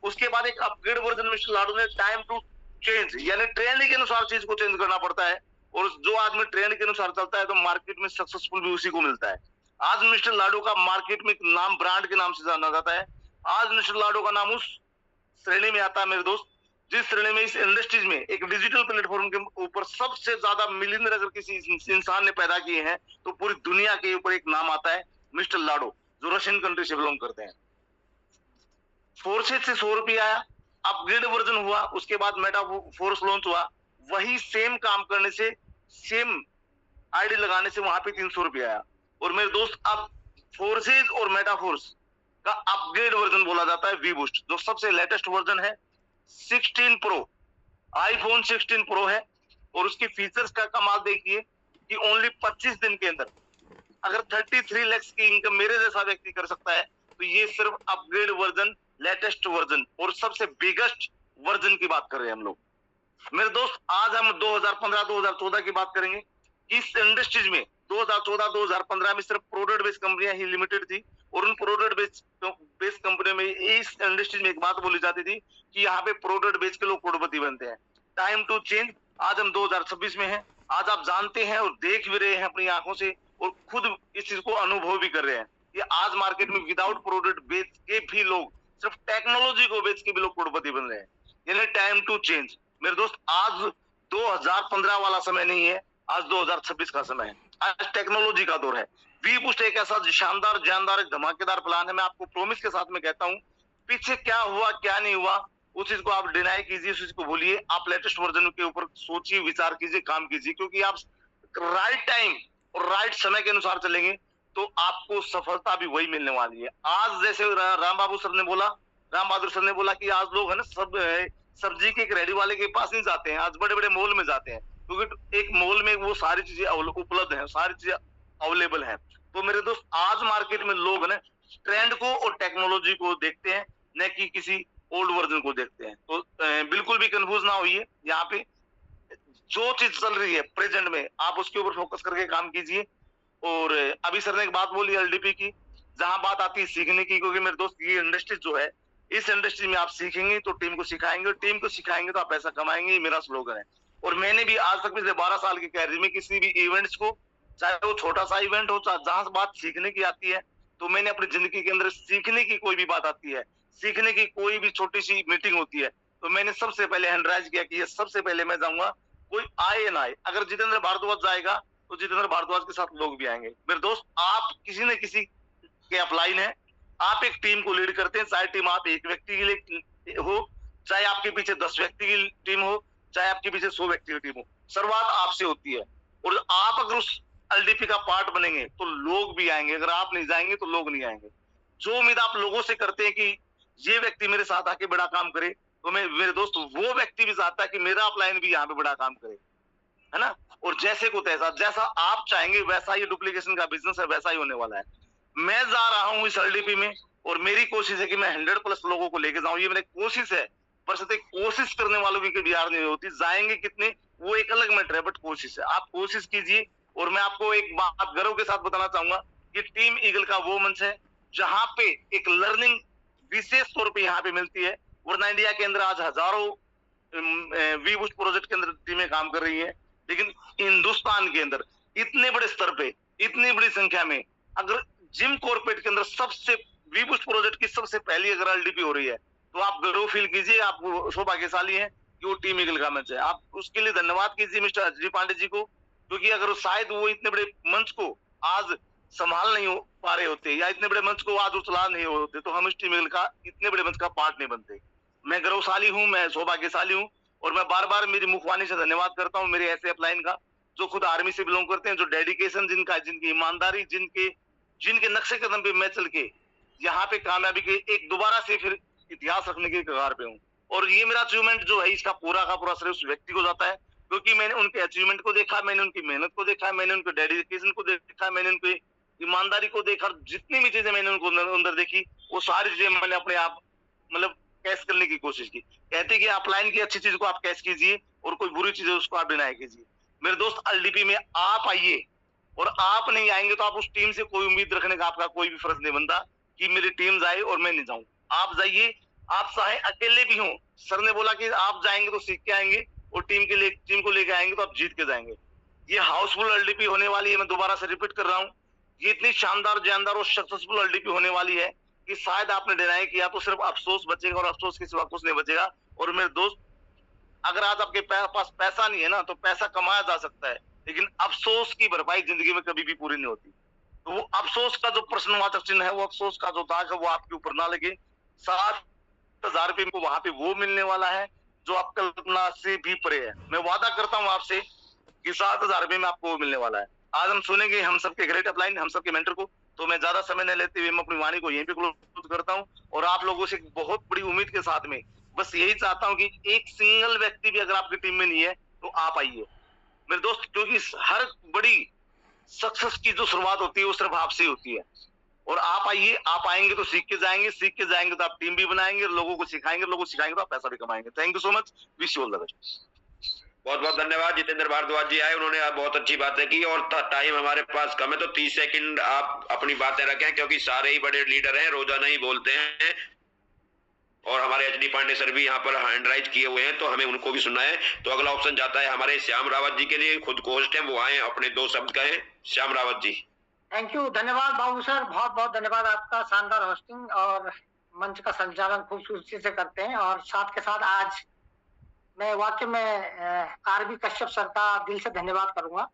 उसके बाद एक अपग्रेड वर्जन मिस्टर लाडू ने टाइम टू चेंज, यानी ट्रेंड के अनुसार चीज को चेंज करना पड़ता है और जो आदमी ट्रेंड के अनुसार चलता है तो मार्केट में सक्सेसफुल भी उसी को मिलता है। आज मिस्टर लाडू का मार्केट में नाम ब्रांड के नाम से जाना जाता है। आज मिस्टर लाडू का नाम उस श्रेणी में आता है मेरे दोस्त जिस श्रेणी में इस इंडस्ट्रीज में एक डिजिटल प्लेटफॉर्म के ऊपर सबसे ज्यादा मिलियनर अगर किसी इंसान ने पैदा किए हैं तो पूरी दुनिया के ऊपर एक नाम आता है मिस्टर लाडू, जो रशियन कंट्री से बिलोंग करते हैं। फोर्सेस से 100 रुपये आया, अपग्रेड वर्जन हुआ, उसके बाद मेटाफोर्स लॉन्च हुआ, वही सेम काम करने से सेम आईडी लगाने से वहां पे 300 रुपये आया। और मेरे दोस्त अब फोर्सेस और मेटाफोर्स का अपग्रेड वर्जन बोला जाता है वी बूस्ट, जो सबसे लेटेस्ट वर्जन है 16 प्रो, आईफोन 16 प्रो है और उसकी फीचर्स का कमाल देखिए कि ओनली 25 दिन के अंदर अगर 33 लाख की इनकम मेरे जैसा व्यक्ति कर सकता है तो ये सिर्फ अपग्रेड वर्जन, लेटेस्ट वर्जन और सबसे बिगेस्ट वर्जन की बात कर रहे हैं हम लोग। मेरे दोस्त आज हम 2015-2014 की बात करेंगे। इस इंडस्ट्रीज में 2014-2015 में सिर्फ प्रोडक्ट बेस्ड कंपनियां ही लिमिटेड थी और उन प्रोडक्ट बेस्ड कंपनियों में इस इंडस्ट्रीज में एक बात बोली जाती थी कि यहाँ पे प्रोडक्ट बेच के लोग करोड़पति बनते हैं। टाइम टू चेंज, आज हम 2026 में हैं। आज आप जानते हैं और देख भी रहे हैं अपनी आंखों से और खुद इस चीज को अनुभव भी कर रहे हैं कि आज मार्केट में विदाउट प्रोडक्ट बेच के भी लोग, सिर्फ टेक्नोलॉजी को बेच के भी लोग करोड़पति बन रहे हैं। यानी टाइम टू चेंज मेरे दोस्त, आज 2015 वाला समय नहीं है, आज 2026 का समय है। आज टेक्नोलॉजी का दौर है। वी बूस्ट एक ऐसा शानदार, जानदार, एक धमाकेदार प्लान है। मैं आपको प्रॉमिस के साथ में कहता हूँ, पीछे क्या हुआ क्या नहीं हुआ उस चीज को आप डिनाई कीजिए, उस चीज को भूलिए, आप लेटेस्ट वर्जन के ऊपर सोचिए, विचार कीजिए, काम कीजिए, क्योंकि आप राइट टाइम और राइट समय के अनुसार चलेंगे तो आपको सफलता भी वही मिलने वाली है। आज जैसे राम बहादुर सर ने बोला कि आज लोग है ना सब सब्जी के एक रेडी वाले के पास नहीं जाते हैं, आज बड़े बड़े मॉल में जाते हैं क्योंकि एक मॉल में वो सारी चीजें उपलब्ध है, सारी चीजें अवेलेबल है। तो मेरे दोस्त आज मार्केट में लोग ना ट्रेंड को और टेक्नोलॉजी को देखते हैं, न कि किसी ओल्ड वर्जन को देखते हैं। तो बिल्कुल भी कंफ्यूज ना होइए, यहाँ पे जो चीज चल रही है प्रेजेंट में आप उसके ऊपर फोकस करके काम कीजिए। और अभी सर ने एक बात बोली LDP की, जहां बात आती है सीखने की, क्योंकि मेरे दोस्त ये इंडस्ट्री जो है, इस इंडस्ट्री में आप सीखेंगे तो टीम को सिखाएंगे और टीम को सिखाएंगे तो आप पैसा कमाएंगे, ये मेरा स्लोगन है। और मैंने भी आज तक पिछले 12 साल की कैरियर में किसी भी इवेंट्स को, चाहे वो छोटा सा इवेंट हो, चाहे जहां बात सीखने की आती है, तो मैंने अपनी जिंदगी के अंदर सीखने की कोई भी बात आती है, सीखने की कोई भी छोटी सी मीटिंग होती है, तो मैंने सबसे पहले हैंडराइज किया कि ये सबसे पहले मैं जाऊंगा, कोई आए ना आए। अगर जितेंद्र भारद्वाज जाएगा तो जितेंद्र भारद्वाज के साथ लोग भी आएंगे। मेरे दोस्त, आप किसी न किसी के अपलाइन है, आप एक टीम को लीड करते हैं, चाहे टीम आप एक व्यक्ति के लिए हो, चाहे आपके पीछे 10 व्यक्ति की टीम हो, चाहे आपके पीछे 100 व्यक्ति की टीम हो, शुरुआत आपसे होती है। और आप अगर उस LDP का पार्ट बनेंगे तो लोग भी आएंगे, अगर आप नहीं जाएंगे तो लोग नहीं आएंगे। जो उम्मीद आप लोगों से करते हैं कि ये व्यक्ति मेरे साथ आके बड़ा काम करे, तो मैं मेरे दोस्त वो व्यक्ति भी चाहता है कि मेरा अपलाइन भी यहाँ पे बड़ा काम करे, है ना। और जैसे को तैसा, जैसा आप चाहेंगे वैसा ये डुप्लीकेशन का बिजनेस है, वैसा ही होने वाला है। मैं जा रहा हूँ इस LDP में और मेरी कोशिश है कि मैं 100+ लोगों को लेके जाऊं, ये मेरी कोशिश है। पर सत्य कोशिश करने वालों की कभी हार नहीं होती, जाएंगे कितने वो एक अलग मैटर है, बट कोशिश है, आप कोशिश कीजिए। और मैं आपको एक बात गर्व के साथ बताना चाहूंगा कि टीम ईगल का वो मंच है जहां पे एक लर्निंग विशेष तौर पे यहाँ पे मिलती है। वरना इंडिया के अंदर आज हजारों वी बूस्ट प्रोजेक्ट के अंदर टीमें काम कर रही है, लेकिन हिंदुस्तान के अंदर इतने बड़े स्तर पे, इतनी बड़ी संख्या में, अगर जिम कॉर्पोरेट के अंदर सबसे वी बूस्ट प्रोजेक्ट की सबसे पहली अगर LDP हो रही है तो आप गर्व फील कीजिए, आप सौभाग्यशाली हैं कि वो टीम ईगल का मैच है। आप उसके लिए धन्यवाद कीजिए mister H D Pandey ji को, क्योंकि अगर शायद वो इतने बड़े मंच को आज संभाल नहीं हो पा रहे होते या इतने बड़े मंच को आज उचला नहीं होते तो हम इस टीम ईगल का इतने बड़े मंच का पार्ट नहीं बनते। मैं गौरवशाली हूँ, मैं सौभाग्यशाली हूँ, और मैं बार बार मेरी मुखवाणी से धन्यवाद करता हूँ मेरे ऐसे अपलाइन का जो खुद आर्मी से बिलोंग करते हैं, जो डेडिकेशन जिनका, जिनकी ईमानदारी, जिनके नक्शे कदम पे मैं चल के यहाँ पे कामयाबी के एक दोबारा से फिर इतिहास रखने के कगार पे हूँ। और ये मेरा अचीवमेंट जो है इसका पूरा का पूरा श्रेय उस व्यक्ति को जाता है, क्योंकि मैंने उनके अचीवमेंट को देखा, मैंने उनकी मेहनत को देखा, मैंने उनके डेडिकेशन को देखा, मैंने उनकी ईमानदारी को देखा, जितनी भी चीजें मैंने उनको अंदर देखी वो सारी चीजें मैंने अपने आप मतलब कैश करने की कोशिश की। कहते कि आप लाइन की अच्छी चीज को आप कैश कीजिए और कोई बुरी चीज है उसको आप डिनाई कीजिए। मेरे दोस्त, एलडीपी में आप आइए, और आप नहीं आएंगे तो आप उस टीम से कोई उम्मीद रखने का आपका कोई भी फर्ज नहीं बनता कि मेरी टीम जाए और मैं नहीं जाऊं। आप जाइए, आप चाहे अकेले भी हो। सर ने बोला कि आप जाएंगे तो सीख के आएंगे और टीम को लेके आएंगे तो आप जीत के जाएंगे। ये हाउसफुल एलडीपी होने वाली है, मैं दोबारा से रिपीट कर रहा हूँ। ये इतनी शानदार, जानदार और सक्सेसफुल एलडीपी होने वाली है कि शायद आपने डिनाई किया तो सिर्फ अफसोस बचेगा और अफसोस के सिवा कुछ नहीं बचेगा। और मेरे दोस्त, अगर आज आपके पास पैसा नहीं है ना, तो पैसा कमाया जा सकता है, लेकिन अफसोस की भरपाई जिंदगी में कभी भी पूरी नहीं होती। तो वो अफसोस का जो प्रश्नवाचक चिन्ह है, वो अफसोस का जो दाग है, वो आपके ऊपर ना लगे। 7,000 रुपये को वहां पे वो मिलने वाला है जो आप कल्पना से भी परे है। मैं वादा करता हूँ आपसे कि 7,000 रुपये में आपको वो मिलने वाला है। आज हम सुनेंगे हम सबके ग्रेट अपलाइन, हम सबके मेंटर को। तो मैं ज्यादा समय न लेते हुए मैं अपनी वाणी को यहीं पे क्लोज करता हूँ, और आप लोगों से बहुत बड़ी उम्मीद के साथ में बस यही चाहता हूँ कि एक सिंगल व्यक्ति भी अगर आपकी टीम में नहीं है तो आप आइए मेरे दोस्त, क्योंकि हर बड़ी सक्सेस की जो शुरुआत होती है वो सिर्फ आपसे होती है। और आप आइए, आप आएंगे तो सीख के जाएंगे तो आप टीम भी बनाएंगे, लोगों को सिखाएंगे, लोगों को सिखाएंगे तो आप पैसा भी कमाएंगे। Thank you so much, wish you all the best. बहुत बहुत धन्यवाद। जितेंद्र भारद्वाज जी आए, उन्होंने बहुत अच्छी बातें की, और टाइम हमारे पास कम है तो 30 सेकंड आप अपनी बातें रखें, क्योंकि सारे ही बड़े लीडर हैं, रोजाना ही बोलते हैं, और हमारे एच डी पांडे सर भी यहाँ पर हैंड राइज किए हुए हैं, तो हमें उनको भी सुनना है। तो अगला ऑप्शन जाता है हमारे श्याम रावत जी के लिए, खुद को होस्ट है, वो आए अपने 2 शब्द कहें। श्याम रावत जी। थैंक यू, धन्यवाद बाबू सर, बहुत बहुत धन्यवाद आपका। शानदार होस्टिंग और मंच का संचालन खूबसूरती से करते हैं। और साथ के साथ आज मैं वाकई में आरबी कश्यप सर का दिल से धन्यवाद करूंगा।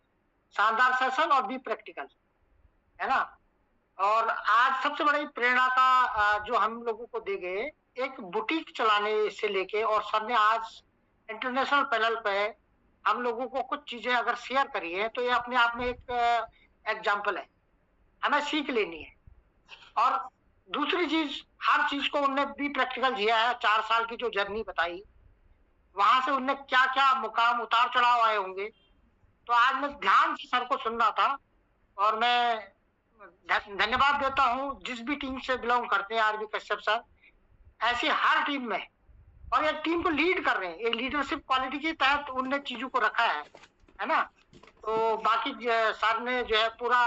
शानदार सेशन और भी प्रैक्टिकल, है ना। और आज सबसे बड़ी प्रेरणा का जो हम लोगों को दे गए, एक बुटीक चलाने से लेके, और सर ने आज इंटरनेशनल पैनल पे हम लोगों को कुछ चीजें अगर शेयर करी है तो ये अपने आप में एक एग्जाम्पल है, हमें सीख लेनी है। और दूसरी चीज, हर चीज को उनने भी प्रैक्टिकल किया है। 4 साल की जो जर्नी बताई, वहां से उनने क्या क्या मुकाम उतार चढ़ाव आए होंगे। तो आज मैं ध्यान से सर को सुन रहा था, और मैं धन्यवाद देता हूं जिस भी टीम से बिलोंग करते हैं आरबी कश्यप सर, ऐसी हर टीम में, और ये टीम को लीड कर रहे हैं, एक लीडरशिप क्वालिटी के तहत उनने चीजों को रखा है ना। तो बाकी सर ने जो है पूरा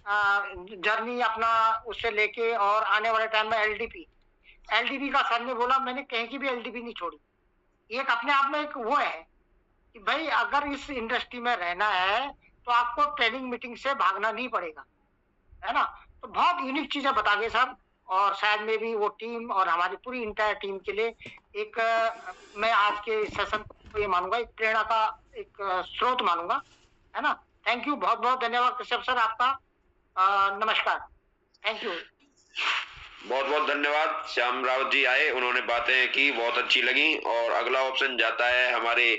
जर्नी अपना उससे लेके, और आने वाले टाइम में एलडीपी का सर ने बोला मैंने कहीं की भी एलडीपी नहीं छोड़ी। एक अपने आप में एक वो है कि भाई अगर इस इंडस्ट्री में रहना है तो आपको ट्रेनिंग मीटिंग से भागना नहीं पड़ेगा, है ना। तो बहुत यूनिक चीजें बता गए सर, और शायद में भी वो टीम और हमारी पूरी इंटायर टीम के लिए एक मैं आज के सेशन को ये मानूंगा, एक प्रेरणा का एक स्रोत मानूंगा, है ना। थैंक यू, बहुत बहुत धन्यवाद कश्यप सर आपका। नमस्कार, थैंक यू। बहुत बहुत धन्यवाद। श्याम रावत जी आए, उन्होंने बातें की, बहुत अच्छी लगी। और अगला ऑप्शन जाता है हमारे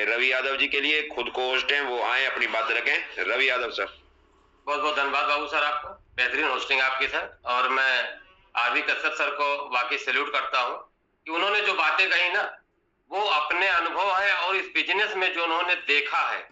रवि यादव जी के लिए, खुद को होस्ट हैं, वो आए अपनी बातें रखें। रवि यादव सर। बहुत बहुत धन्यवाद बाबू सर, आपको बेहतरीन होस्टिंग आपकी सर। और मैं आरबी कश्यप सर को वाकई सैल्यूट करता हूँ कि उन्होंने जो बातें कही ना, वो अपने अनुभव है, और इस बिजनेस में जो उन्होंने देखा है,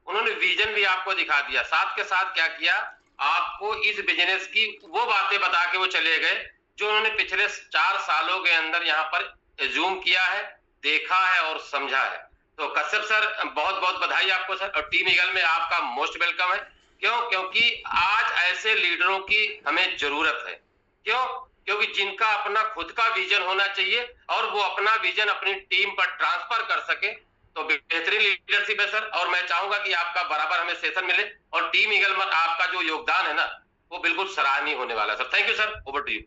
उन्होंने विजन भी आपको दिखा दिया। साथ के साथ क्या किया, आपको इस बिजनेस की वो बातें बता के वो चले गए जो उन्होंने पिछले 4 सालों के अंदर यहाँ पर एज्यूम किया है, देखा है और समझा है। तो कश्यप सर, बहुत बहुत बधाई आपको सर, और टीम ईगल में आपका मोस्ट वेलकम है। क्यों? क्योंकि आज ऐसे लीडरों की हमें जरूरत है। क्यों? क्योंकि जिनका अपना खुद का विजन होना चाहिए और वो अपना विजन अपनी टीम पर ट्रांसफर कर सके, तो बेहतरीन लीडरशिप है सर। और मैं चाहूंगा कि आपका बराबर हमें सेशन मिले, और टीम ईगल में आपका जो योगदान है ना, वो बिल्कुल सराहनीय होने वाला है sir. Thank you sir, over to you.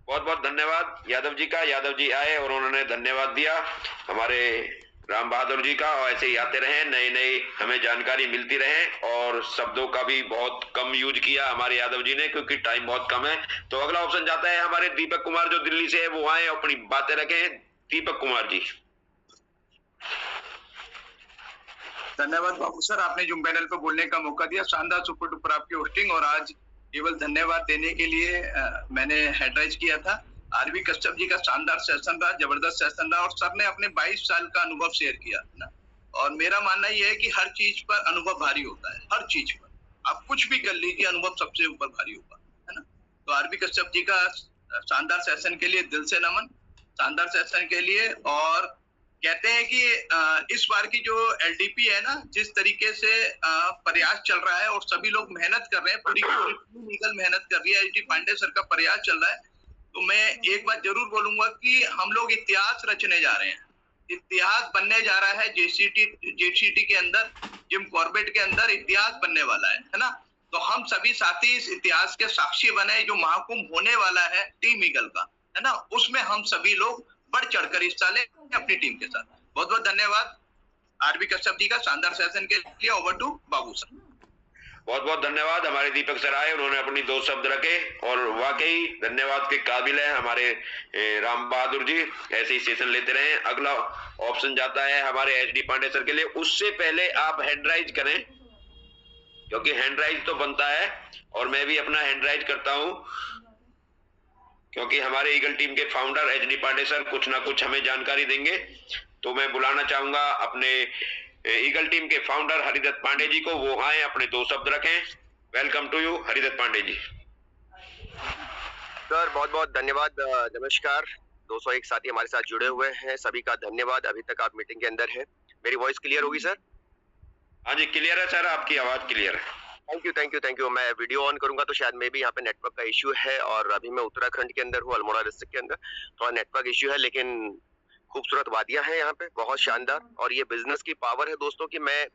बहुत बहुत धन्यवाद यादव जी का। यादव जी आए और उन्होंने धन्यवाद दिया हमारे राम बहादुर जी का, और ऐसे ही आते रहे, नई नई हमें जानकारी मिलती रहे, और शब्दों का भी बहुत कम यूज किया हमारे यादव जी ने, क्योंकि टाइम बहुत कम है। तो अगला ऑप्शन जाता है हमारे दीपक कुमार जो दिल्ली से है, वो आए अपनी बातें रखें। दीपक कुमार जी। धन्यवाद बाबू सर, आपने जूम पैनल पर बोलने का मौका दिया। शानदार, सुपर डुपर आपकी होस्टिंग। और आज केवल धन्यवाद देने के लिए मैंने हेडराइज किया था। आरबी कश्यप जी का शानदार सेशन रहा, जबरदस्त सेशन रहा, और सर ने अपने 22 साल का अनुभव शेयर किया ना। और मेरा मानना यह है कि हर चीज पर अनुभव भारी होता है, हर चीज पर आप कुछ भी कर लीजिए, अनुभव सबसे ऊपर भारी होगा, है ना। तो आरबी कश्यप जी का शानदार सेशन के लिए दिल से नमन, शानदार सेशन के लिए। और कहते हैं कि इस बार की जो एलडीपी है ना, जिस तरीके से प्रयास चल रहा है और सभी लोग मेहनत कर रहे हैं, पूरी लीगल मेहनत कर रही है, एच डी पांडे सर का प्रयास चल रहा है, तो मैं एक बात जरूर बोलूंगा कि हम लोग इतिहास रचने जा रहे हैं, इतिहास बनने जा रहा है। जेसीटी के अंदर, जिम कॉर्बेट के अंदर इतिहास बनने वाला है ना। तो हम सभी साथी इस इतिहास के साक्षी बने। जो महाकुंभ होने वाला है टीम ईगल का, है ना, उसमें हम सभी लोग बढ़ चढ़कर हिस्सा लें अपनी टीम के साथ। बहुत बहुत धन्यवाद आरबी कश्यप जी का शानदार सेशन के लिए। Over to Babu sir. बहुत बहुत धन्यवाद। हमारे दीपक सर आए, उन्होंने अपनी 2 शब्द रखे, और वाकई धन्यवाद के काबिल है हमारे राम बहादुर जी। ऐसे ही सेशन लेते रहे। अगला ऑप्शन जाता है हमारे एच डी पांडे सर के लिए। उससे पहले आप हैंडराइज करें, क्योंकि हैंडराइज तो बनता है, और मैं भी अपना हैंडराइज करता हूं, क्योंकि हमारे ईगल टीम के founder H D Pandey sir कुछ ना कुछ हमें जानकारी देंगे। तो मैं बुलाना चाहूंगा अपने ईगल टीम के फाउंडर हरिदत्त पांडे जी को, वो आए, अपने 2 शब्द रखें। Welcome to you Haridatt Pandey ji. Sir बहुत बहुत धन्यवाद। नमस्कार, 201 साथी हमारे साथ जुड़े हुए हैं, सभी का धन्यवाद। अभी तक आप मीटिंग के अंदर हैं। मेरी वॉइस क्लियर होगी सर? हाँ जी क्लियर है सर, आपकी आवाज क्लियर है। Thank you. मैं वीडियो ऑन करूंगा तो शायद मे भी यहाँ पे नेटवर्क का इश्यू है, और अभी मैं उत्तराखंड के अंदर हूँ, अल्मोड़ा डिस्ट्रिक्ट के अंदर, थोड़ा नेटवर्क इश्यू है, लेकिन खूबसूरत वादियां हैं यहाँ पे, बहुत शानदार। और ये बिजनेस की पावर है दोस्तों कि मैं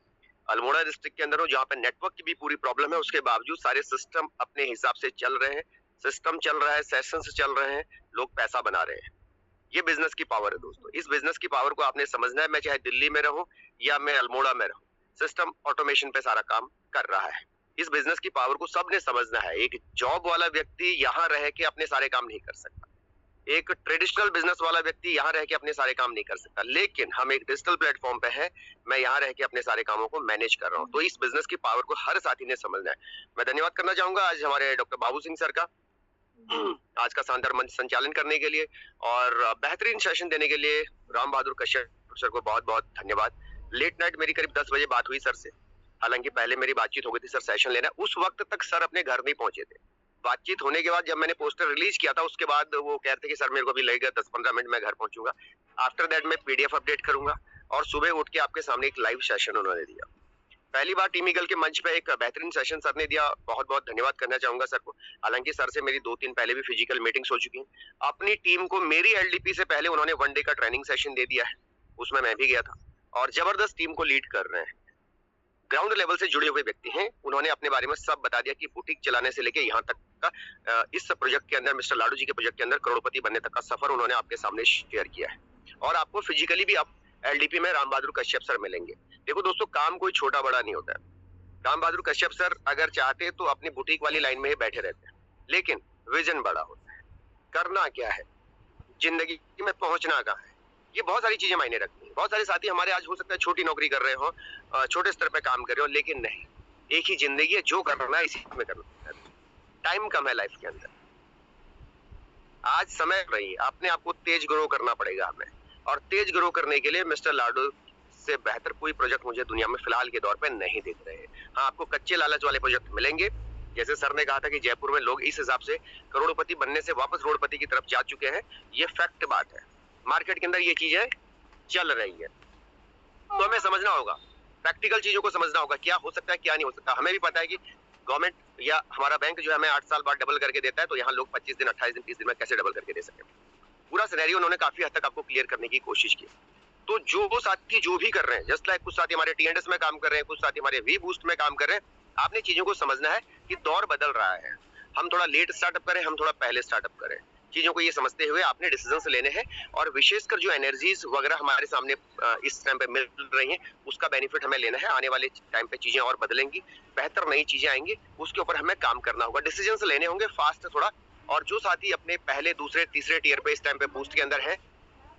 अल्मोड़ा डिस्ट्रिक्ट के अंदर हूँ, जहाँ पे नेटवर्क की भी पूरी प्रॉब्लम है, उसके बावजूद सारे सिस्टम अपने हिसाब से चल रहे हैं, सिस्टम चल रहा है, सेशन चल रहे हैं, लोग पैसा बना रहे हैं। ये बिजनेस की पावर है दोस्तों। इस बिजनेस की पावर को आपने समझना है। मैं चाहे दिल्ली में रहूं या मैं अल्मोड़ा में रहूं, सिस्टम ऑटोमेशन पे सारा काम कर रहा है। इस बिजनेस की पावर को सबने समझना है। एक जॉब वाला व्यक्ति यहाँ रह के अपने सारे काम नहीं कर सकता, एक ट्रेडिशनल बिजनेस वाला व्यक्ति यहाँ रह के अपने सारे काम नहीं कर सकता, लेकिन हम एक डिजिटल प्लेटफॉर्म पे हैं, मैं यहाँ रह के अपने सारे कामों को मैनेज कर रहा हूँ। तो इस बिजनेस की पावर को हर साथी ने समझना है। मैं धन्यवाद करना चाहूंगा आज हमारे डॉक्टर बाबू सिंह सर का, आज का शानदार मंच संचालन करने के लिए और बेहतरीन सेशन देने के लिए राम बहादुर कश्यप सर को बहुत बहुत धन्यवाद। लेट नाइट मेरी करीब 10 बजे बात हुई सर से, हालांकि पहले मेरी बातचीत हो गई थी सर सेशन लेना, उस वक्त तक सर अपने घर नहीं पहुंचे थे। बातचीत होने के बाद जब मैंने पोस्टर रिलीज किया था, उसके बाद वो कह रहे थे कि सर मेरे को भी लगेगा 10-15 मिनट में घर पहुंचूंगा। आफ्टर दैट मैं पीडीएफ अपडेट करूंगा, और सुबह उठ के आपके सामने एक लाइव सेशन उन्होंने दिया। पहली बार टीम ईगल के मंच पे एक बेहतरीन सेशन सर ने दिया, बहुत बहुत धन्यवाद करना चाहूंगा सर को। हालांकि सर से मेरी 2-3 पहले भी फिजिकल मीटिंग्स हो चुकी हैं। अपनी टीम को मेरी एलडीपी से पहले उन्होंने 1 डे का ट्रेनिंग सेशन दे दिया है, उसमें मैं भी गया था, और जबरदस्त टीम को लीड कर रहे हैं। ग्राउंड लेवल से जुड़े हुए व्यक्ति हैं, उन्होंने अपने बारे में सब बता दिया कि बुटीक चलाने से लेके यहाँ तक का इस प्रोजेक्ट के अंदर, मिस्टर लाडू जी के प्रोजेक्ट के अंदर करोड़पति बनने तक का सफर उन्होंने आपके सामने शेयर किया है। और आपको फिजिकली भी आप एलडीपी में राम बहादुर कश्यप सर मिलेंगे। देखो दोस्तों, काम कोई छोटा बड़ा नहीं होता है। राम बहादुर कश्यप सर अगर चाहते तो अपनी बुटीक वाली लाइन में ही बैठे रहते हैं, लेकिन विजन बड़ा होता है। करना क्या है, जिंदगी में पहुंचना कहाँ है, ये बहुत सारी चीजें मायने रखती हैं। बहुत सारे साथी हमारे आज हो सकता है छोटी नौकरी कर रहे हो, छोटे स्तर पे काम कर रहे हो, लेकिन नहीं, एक ही जिंदगी है, जो करना है इसी में करना है। टाइम कम है लाइफ के अंदर, आज समय रही है, अपने आप को तेज ग्रो करना पड़ेगा हमें, और तेज ग्रो करने के लिए मिस्टर लाडू से बेहतर कोई प्रोजेक्ट मुझे दुनिया में फिलहाल के दौर पे नहीं दिख रहे हैं। हाँ, आपको कच्चे लालच वाले प्रोजेक्ट मिलेंगे, जैसे सर ने कहा था कि जयपुर में लोग इस हिसाब से करोड़पति बनने से वापस रोडपति की तरफ जा चुके हैं, ये फैक्ट बात है। मार्केट के अंदर ये चीजें चल रही है, तो हमें समझना होगा, प्रैक्टिकल चीजों को समझना होगा, क्या हो सकता है क्या नहीं हो सकता। हमें भी पता है कि गवर्नमेंट या हमारा बैंक जो हमें 8 साल बाद डबल करके देता है, तो यहाँ लोग 25 दिन 28 दिन 30 दिन में कैसे डबल करके दे सके। पूरा सिनेरियो उन्होंने काफी हद तक आपको क्लियर करने की कोशिश की। तो जो साथी जो भी कर रहे हैं, जस्ट लाइक कुछ साथी हमारे टीएनएस में काम कर रहे हैं, कुछ साथी हमारे वी बूस्ट में काम कर रहे हैं, आपने चीजों को समझना है कि दौर बदल रहा है। हम थोड़ा लेट स्टार्टअप करें, हम थोड़ा पहले स्टार्टअप करें, चीजों को ये समझते हुए आपने डिसीजंस लेने हैं और विशेषकर जो एनर्जीज वगैरह हमारे सामने इस टाइम पे मिल रही हैं उसका बेनिफिट हमें लेना है। आने वाले टाइम पे चीजें और बदलेंगी, बेहतर नई चीजें आएंगी, उसके ऊपर हमें काम करना होगा। डिसीजंस लेने होंगे फास्ट थोड़ा। और जो साथी अपने पहले दूसरे तीसरे टियर पे इस टाइम पे बूस्ट के अंदर है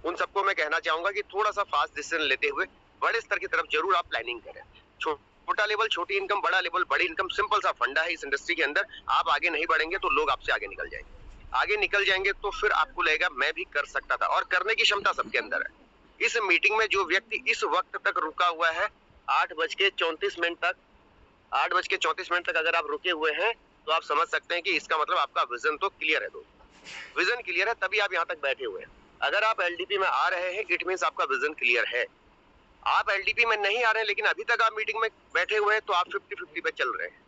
उन सबको मैं कहना चाहूंगा कि थोड़ा सा फास्ट डिसीजन लेते हुए बड़े स्तर की तरफ जरूर आप प्लानिंग करें। छोटा लेवल छोटी इनकम, बड़ा लेवल बड़ी इनकम, सिंपल सा फंडा है इस इंडस्ट्री के अंदर। आप आगे नहीं बढ़ेंगे तो लोग आपसे आगे निकल जाएंगे, आगे निकल जाएंगे तो फिर आपको लगेगा मैं भी कर सकता था, और करने की क्षमता सबके अंदर है। इस मीटिंग में जो व्यक्ति इस वक्त तक रुका हुआ है 8:34 तक, 8:34 तक अगर आप रुके हुए हैं तो आप समझ सकते हैं कि इसका मतलब आपका विजन तो क्लियर है दोस्तों। विजन क्लियर है तभी आप यहाँ तक बैठे हुए हैं। अगर आप एलडीपी में आ रहे हैं इट मींस आपका विजन क्लियर है। आप एलडीपी में नहीं आ रहे हैं लेकिन अभी तक आप मीटिंग में बैठे हुए हैं तो आप 50-50 पे चल रहे हैं।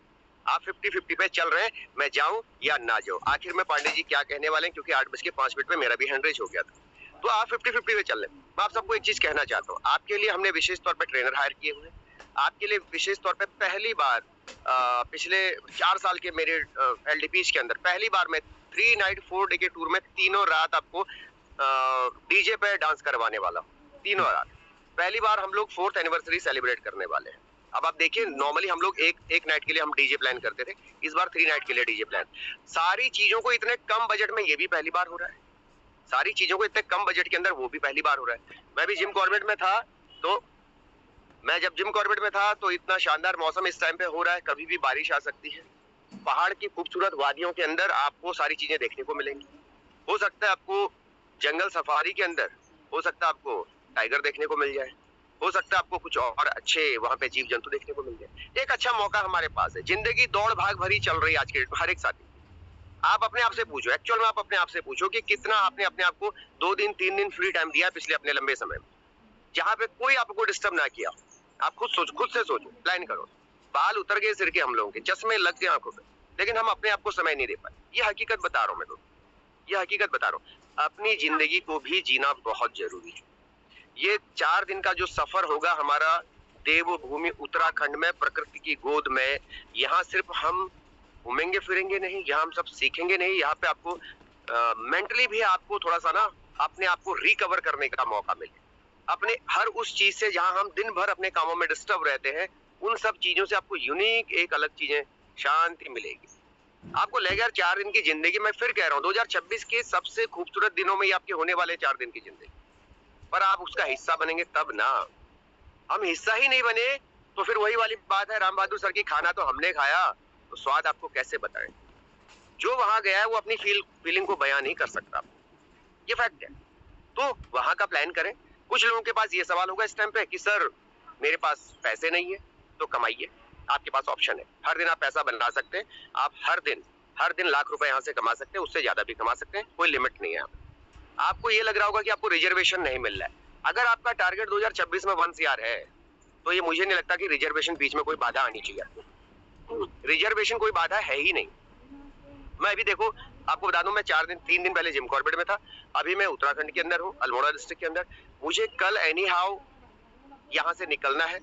आप 50-50 पे चल रहे हैं, मैं जाऊं या ना जाऊं। आखिर में पांडे जी क्या कहने वाले हैं, क्योंकि 8:05 पे मेरा भी हैंड रेज हो गया था, तो आप 50-50 पे चल रहे हैं। मैं आप सबको एक चीज कहना चाहता हूँ, आपके लिए हमने विशेष तौर पर ट्रेनर हायर किए हुए हैं। आपके लिए विशेष तौर पर पहली बार पिछले 4 साल के मेरे एलडीपीज के अंदर पहली बार मैं 3 नाइट 4 डे के टूर में तीनों रात आपको डीजे पे डांस करवाने वाला हूँ। तीनों रात पहली बार हम लोग 4th एनिवर्सरी सेलिब्रेट करने वाले हैं। अब आप देखिए नॉर्मली हम लोग एक नाइट के लिए हम डीजे प्लान करते थे, इस बार 3 नाइट के लिए डीजे प्लान। सारी चीजों को इतने कम बजट में ये भी पहली बार हो रहा है, सारी चीजों को इतने कम बजट के अंदर वो भी पहली बार हो रहा है। मैं भी जिम कॉर्बेट में था तो जब जिम कॉर्बेट में था तो इतना शानदार मौसम इस टाइम पे हो रहा है, कभी भी बारिश आ सकती है। पहाड़ की खूबसूरत वादियों के अंदर आपको सारी चीजें देखने को मिलेंगी। हो सकता है आपको जंगल सफारी के अंदर, हो सकता है आपको टाइगर देखने को मिल जाए, हो सकता है आपको कुछ और अच्छे वहां पे जीव जंतु देखने को मिल जाए। एक अच्छा मौका हमारे पास है। जिंदगी दौड़ भाग भरी चल रही है आज के हर एक साथी। आप अपने आप से पूछो, एक्चुअल में आप अपने आप से पूछो कि कितना आपने अपने आप को 2 दिन 3 दिन फ्री टाइम दिया पिछले अपने लंबे समय में, जहाँ पे कोई आपको डिस्टर्ब ना किया। आप खुद से सोचो, प्लान करो। बाल उतर गए सिर के हम लोगों के, चश्मे लग गए आंखों पे, लेकिन हम अपने आप को समय नहीं दे पाए। ये हकीकत बता रहा हूँ मैं तो, ये हकीकत बता रहा हूँ। अपनी जिंदगी को भी जीना बहुत जरूरी है। ये 4 दिन का जो सफर होगा हमारा देवभूमि उत्तराखंड में, प्रकृति की गोद में, यहाँ सिर्फ हम घूमेंगे फिरेंगे नहीं, यहाँ हम सब सीखेंगे नहीं, यहाँ पे आपको मेंटली भी आपको थोड़ा सा ना अपने आप को रिकवर करने का मौका मिले। अपने हर उस चीज से जहाँ हम दिन भर अपने कामों में डिस्टर्ब रहते हैं, उन सब चीजों से आपको यूनिक एक अलग चीजें शांति मिलेगी। आपको लगेगा यार 4 दिन की जिंदगी, मैं फिर कह रहा हूँ 2026 के सबसे खूबसूरत दिनों में ये आपके होने वाले 4 दिन की जिंदगी, पर आप उसका हिस्सा बनेंगे तब ना। हम हिस्सा ही नहीं बने तो फिर वही वाली बात है, राम बहादुर सर की खाना तो हमने खाया तो स्वाद आपको कैसे बताएं। जो वहां गया है वो अपनी फीलिंग को बयान नहीं कर सकता, ये फैक्ट है। तो वहां का प्लान करें। कुछ लोगों के पास ये सवाल होगा इस टाइम पे कि सर मेरे पास पैसे नहीं है, तो कमाइए, आपके पास ऑप्शन है। हर दिन आप पैसा बना सकते हैं, आप हर दिन लाख रुपए यहाँ से कमा सकते हैं, उससे ज्यादा भी कमा सकते हैं, कोई लिमिट नहीं है। आपको ये लग रहा होगा कि आपको रिजर्वेशन नहीं मिल रहा है। अगर आपका टारगेट 2026 में 1 CR है तो ये मुझे नहीं लगता कि रिजर्वेशन बीच में कोई बाधा आनी चाहिए। रिजर्वेशन कोई बाधा है ही नहीं। मैं अभी देखो आपको बता दूं, मैं 3 दिन पहले जिम कॉर्बेट में था, अभी मैं उत्तराखंड के अंदर हूँ, अल्मोड़ा डिस्ट्रिक्ट के अंदर। मुझे कल एनी हाउ यहाँ से निकलना है,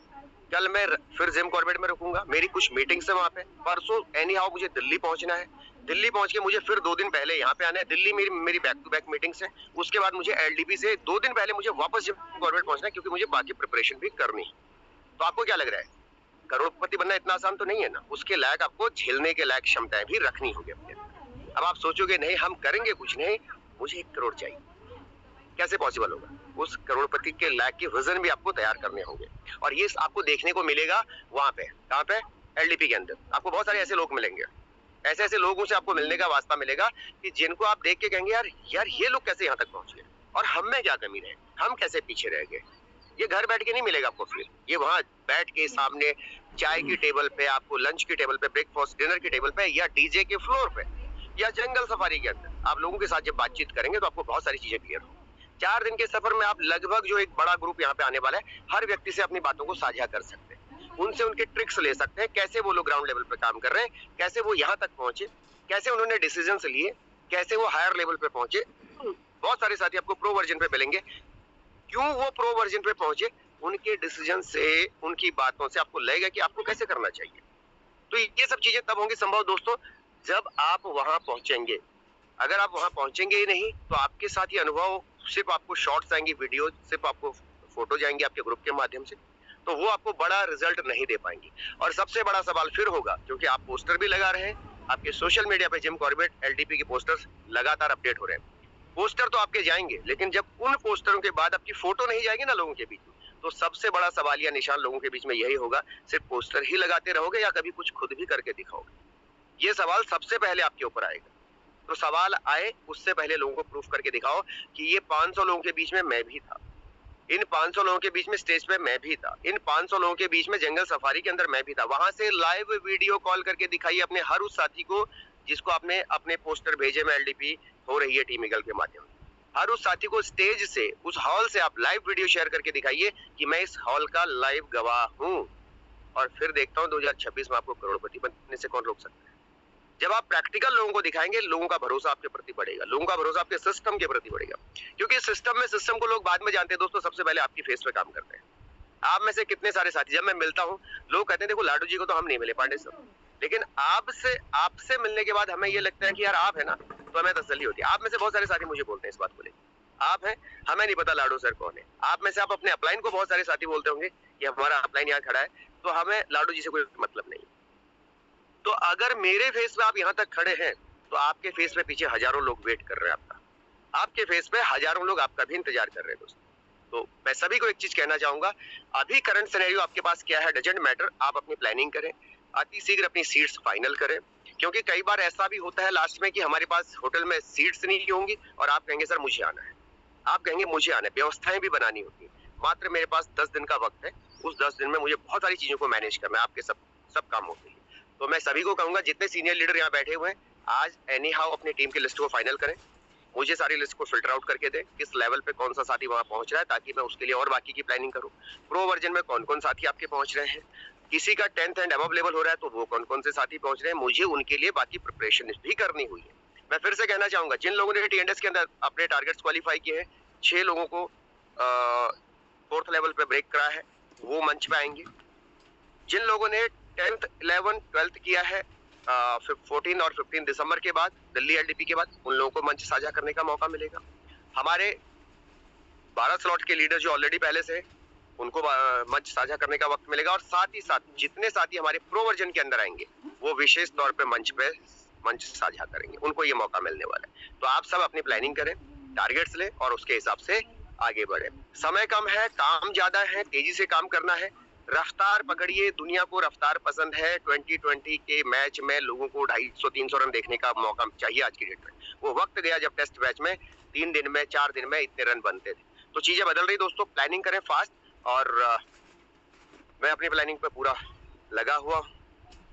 कल मैं फिर जिम कॉर्बेट में रुकूंगा, मेरी कुछ मीटिंग्स है वहाँ पे। परसों एनी हाउ मुझे दिल्ली पहुंचना है, दिल्ली पहुंच के मुझे फिर 2 दिन पहले यहाँ पे आना है। दिल्ली मेरी बैक टू बैक मीटिंग्स है। उसके बाद मुझे एलडीपी से 2 दिन पहले मुझे वापस जिम कॉर्बेट पहुंचना है, क्योंकि मुझे बाकी प्रिपरेशन भी करनी है। तो आपको क्या लग रहा है, करोड़पति बनना इतना आसान तो नहीं है ना। उसके लायक आपको झेलने के लायक क्षमताएं भी रखनी होगी अपने। अब आप सोचोगे नहीं हम करेंगे कुछ नहीं, मुझे 1 करोड़ चाहिए, कैसे पॉसिबल होगा? उस करोड़पति के लायक के विजन भी आपको तैयार करने होंगे, और ये आपको देखने को मिलेगा वहां पे। कहाँ पे? एलडीपी के अंदर आपको बहुत सारे ऐसे लोग मिलेंगे, ऐसे लोगों से आपको मिलने का वास्ता मिलेगा कि जिनको आप देख के कहेंगे यार ये लोग कैसे यहाँ तक पहुंच गए, और हम में क्या कमी रहे, हम कैसे पीछे रह गए। ये घर बैठ के नहीं मिलेगा आपको, फिर ये वहां बैठ के सामने चाय की टेबल पे, आपको लंच की टेबल पे, ब्रेकफास्ट डिनर की टेबल पे, या डीजे के फ्लोर पे, या जंगल सफारी के अंदर आप लोगों के साथ जब बातचीत करेंगे तो आपको बहुत सारी चीजें क्लियर हो। 4 दिन के सफर में आप लगभग जो एक बड़ा ग्रुप यहाँ पे आने वाला है, हर व्यक्ति से अपनी बातों को साझा कर सकते हैं, उनसे उनके ट्रिक्स ले सकते हैं, कैसे वो लोग ग्राउंड लेवल पे काम कर रहे हैं, कैसे वो यहाँ तक पहुंचे, कैसे उन्होंने डिसीजंस लिए, कैसे वो हायर लेवल पे पहुंचे। बहुत सारे साथी आपको प्रो वर्जन पे मिलेंगे। क्यों वो प्रो वर्जन पे पहुंचे? उनके डिसीजन से, उनकी बातों से आपको लगेगा कि आपको कैसे करना चाहिए। तो ये सब चीजें तब होंगी संभव दोस्तों जब आप वहां पहुंचेंगे, अगर आप वहां पहुंचेंगे ही नहीं तो आपके साथ ये अनुभव सिर्फ आपको शॉर्ट्स आएंगी, वीडियो, सिर्फ आपको फोटो जाएंगे आपके ग्रुप के माध्यम से, तो वो आपको बड़ा रिजल्ट नहीं दे पाएंगी। और सबसे बड़ा सवाल फिर होगा, क्योंकि आप पोस्टर भी लगा रहे हैं, आपके सोशल मीडिया पे जिम कॉर्बेट एलडीपी के पोस्टर्स लगातार अपडेट हो रहे हैं। पोस्टर तो आपके जाएंगे, लेकिन जब उन पोस्टरों के बाद आपकी फोटो नहीं जाएगी ना लोगों के बीच में, तो सबसे बड़ा सवाल या निशान लोगों के बीच में यही होगा, सिर्फ पोस्टर ही लगाते रहोगे या कभी कुछ खुद भी करके दिखाओगे। ये सवाल सबसे पहले आपके ऊपर आएगा। तो सवाल आए उससे पहले लोगों को प्रूफ करके दिखाओ कि ये 500 लोगों के बीच में मैं भी था, इन 500 लोगों के बीच में स्टेज पे मैं भी था, इन 500 लोगों के बीच में जंगल सफारी के अंदर मैं भी था। वहां से लाइव वीडियो कॉल करके दिखाइए अपने हर उस साथी को जिसको आपने अपने पोस्टर भेजे में एलडीपी हो रही है टीम ईगल के माध्यम से। हर उस साथी को स्टेज से, उस हॉल से आप लाइव वीडियो शेयर करके दिखाइए कि मैं इस हॉल का लाइव गवाह हूं। और फिर देखता हूं 2026 में आपको करोड़पति बनने से कौन रोक सकता है। जब आप प्रैक्टिकल लोगों को दिखाएंगे, लोगों का भरोसा आपके प्रति बढ़ेगा, लोगों का भरोसा आपके सिस्टम के प्रति बढ़ेगा। क्योंकि सिस्टम में सिस्टम को लोग बाद में जानते हैं दोस्तों, सबसे पहले आपकी फेस पे काम करते हैं। आप में से कितने सारे साथी जब मैं मिलता हूँ, लोग कहते हैं देखो लाडू जी को तो हम नहीं मिले, पांडे सर, लेकिन आपसे मिलने के बाद हमें ये लगता है कि यार आप है ना, तो हमें तसल्ली होती है। आप में से बहुत सारे साथी मुझे बोलते हैं इस बात को लेकर, आप हैं, हमें नहीं पता लाडू सर कौन है। आप में से आप अपने अपलाइन को बहुत सारे साथी बोलते होंगे कि हमारा अपलाइन यहाँ खड़ा है, तो हमें लाडू जी से कोई मतलब नहीं। तो अगर मेरे फेस पे आप यहाँ तक खड़े हैं, तो आपके फेस पे पीछे हजारों लोग वेट कर रहे हैं आपके फेस पे हजारों लोग आपका भी इंतजार कर रहे हैं दोस्तों। तो मैं सभी को एक चीज कहना चाहूंगा, अभी करंट सिनेरियो आपके पास क्या है डजंट मैटर, आप अपनी प्लानिंग करें, अति शीघ्र अपनी सीट्स फाइनल करें। क्योंकि कई बार ऐसा भी होता है लास्ट में कि हमारे पास होटल में सीट्स नहीं होंगी और आप कहेंगे सर मुझे आना है, आप कहेंगे मुझे आना है, व्यवस्थाएं भी बनानी होती है। मात्र मेरे पास 10 दिन का वक्त है, उस 10 दिन में मुझे बहुत सारी चीजों को मैनेज करना है, आपके सब काम होते हैं। तो मैं सभी को कहूंगा, जितने सीनियर लीडर यहाँ बैठे हुए हैं, आज एनी हाउ अपनी टीम की लिस्ट को फाइनल करें, मुझे सारी लिस्ट को फिल्टर आउट करके दें, किस लेवल पे कौन सा साथी वहां पहुंच रहा है, ताकि मैं उसके लिए और बाकी की प्लानिंग करूं। प्रो वर्जन में कौन कौन साथी आपके पहुंच रहे हैं, किसी का 10th एंड अबव लेवल हो रहा है तो वो कौन कौन से साथी पहुंच रहे हैं, मुझे उनके लिए बाकी प्रिपरेशन भी करनी हुई है। मैं फिर से कहना चाहूंगा, जिन लोगों ने टीएनडीएस के अंदर अपने टारगेट्स क्वालिफाई किए हैं, 6 लोगों को 4th लेवल पे ब्रेक करा है, वो मंच पे आएंगे। जिन लोगों ने 10th 11th 12th किया है 14 और 15 दिसंबर के बाद, दिल्ली एलडीपी के बाद, उन लोगों को मंच साझा करने का मौका मिलेगा। हमारे 12 स्लॉट के लीडर जो ऑलरेडी पहले से, उनको मंच साझा करने का वक्त मिलेगा। और साथ ही साथ जितने साथी हमारे प्रो वर्जन के अंदर आएंगे, वो विशेष तौर पे मंच साझा करेंगे, उनको ये मौका मिलने वाला है। तो आप सब अपनी प्लानिंग करें, टारगेट्स लें और उसके हिसाब से आगे बढ़े। समय कम है, काम ज्यादा है, तेजी से काम करना है, रफ्तार पकड़िए। दुनिया को रफ्तार पसंद है। 2020 के मैच में लोगों को 250-300 रन देखने का मौका चाहिए आज की डेट में। वो वक्त गया जब टेस्ट मैच में 3 दिन में 4 दिन में इतने रन बनते थे। तो चीजें बदल रही दोस्तों, प्लानिंग करें फास्ट। और मैं अपनी प्लानिंग पे पूरा लगा हुआ,